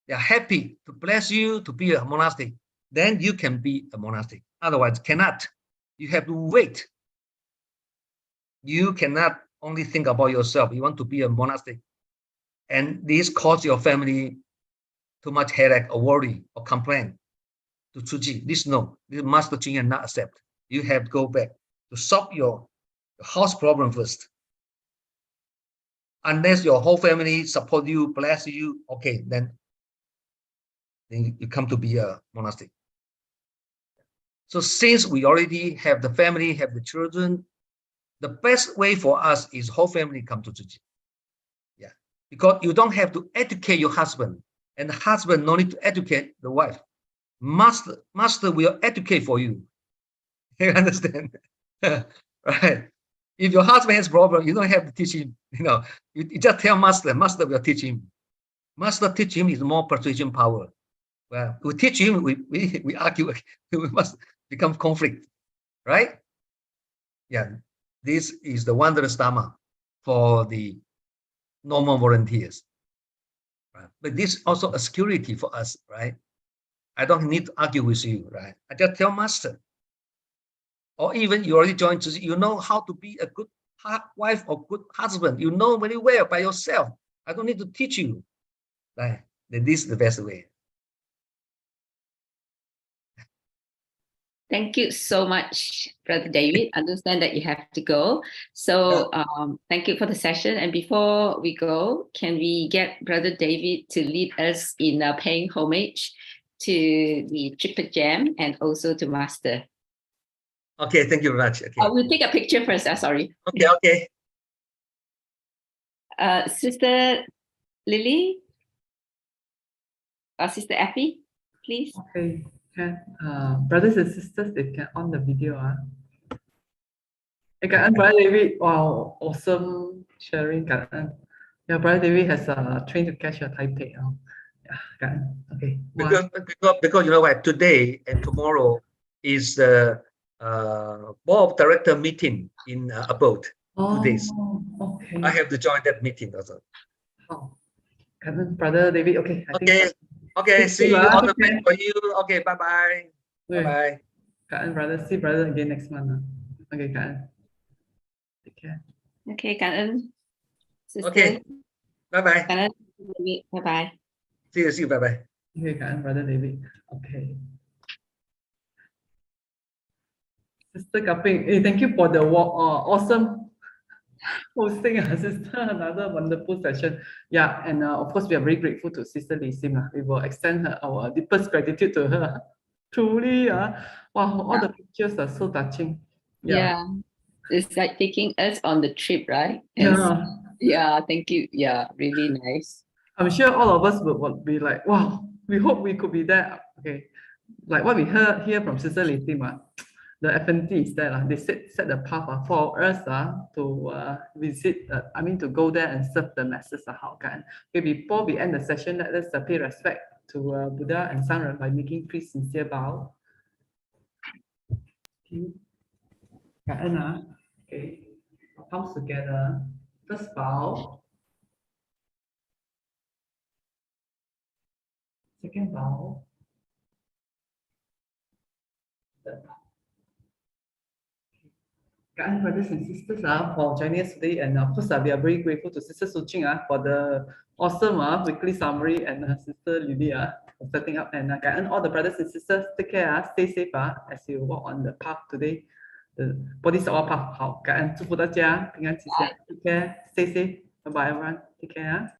G: They are happy to bless you to be a monastic. Then you can be a monastic. Otherwise, cannot. You have to wait. You cannot only think about yourself. You want to be a monastic, and this causes your family too much headache or worry or complaint. to Su Ching. This no, this Master Cheng Yen not accept. You have to go back to solve your house problem first. Unless your whole family support you, bless you, okay, then you come to be a monastic. So since we already have the family, have the children, the best way for us is whole family come to Su Ching. Yeah, because you don't have to educate your husband, and the husband no need to educate the wife. Master will educate for you. You understand? Right? If your husband has problem, you don't have to teach him. You just tell master. Master will teach him. Master teach him is more persuasion power. Well, we teach him, we argue, we must become conflict, right? Yeah, this is the wondrous Dharma for the normal volunteers. Right? But this is also a security for us, right? I don't need to argue with you, right? I just tell master. Or even you already joined, you know how to be a good wife or good husband. You know very well by yourself. I don't need to teach you. Right? Then this is the best way.
D: Thank you so much, Brother David. Understand that you have to go. So thank you for the session. And before we go, can we get Brother David to lead us in paying homage to the Triple Gem and also to Master?
G: Okay, thank you very much. Okay.
D: We'll take a picture first. Sorry.
G: Okay.
D: Sister Lily, Sister Effie, please.
H: Okay, can brothers and sisters, they can on the video. Hey, Brother David, wow, awesome sharing. Yeah, Brother David has trained to catch your Taipei. Yeah, okay.
G: Because you know what, today and tomorrow is the board of director meeting in Abode. 2 days.
H: Okay.
G: I have to join that meeting also.
H: Oh, Brother David, okay.
G: Okay, see you on the best for you. Okay, bye-bye. Bye-bye.
H: Brother, see brother again next month. Okay, take care.
D: Okay, Kanan. Sister.
G: Okay, bye-bye.
D: Kanan, bye-bye.
G: See you, bye-bye.
H: Okay, Brother David. Okay. Sister Kaping, hey, thank you for the awesome hosting, Sister. Another wonderful session. Yeah, and of course, we are very grateful to Sister Lay Sim. We will extend our deepest gratitude to her. Truly, wow, all the pictures are so touching.
D: Yeah, it's like taking us on the trip, right? Yeah, thank you. Yeah, really nice.
H: I'm sure all of us would be like, wow, we hope we could be there. Okay, like what we hear from Sister Lay Sim, the FNT is there. They set the path for us to visit, to go there and serve the masses. Okay, before we end the session, let us pay respect to Buddha and Sangha by making three sincere bow. Okay, palms together. First bow. Second bow. Third bow. Brothers and sisters for joining us today, and of course we are very grateful to Sister Su Ching for the awesome weekly summary, and Sister Lily for setting up, and all the brothers and sisters, take care, stay safe as you walk on the path today. The body is our path. 好，感恩祝福大家平安吉祥，take care, stay safe, bye bye everyone, take care.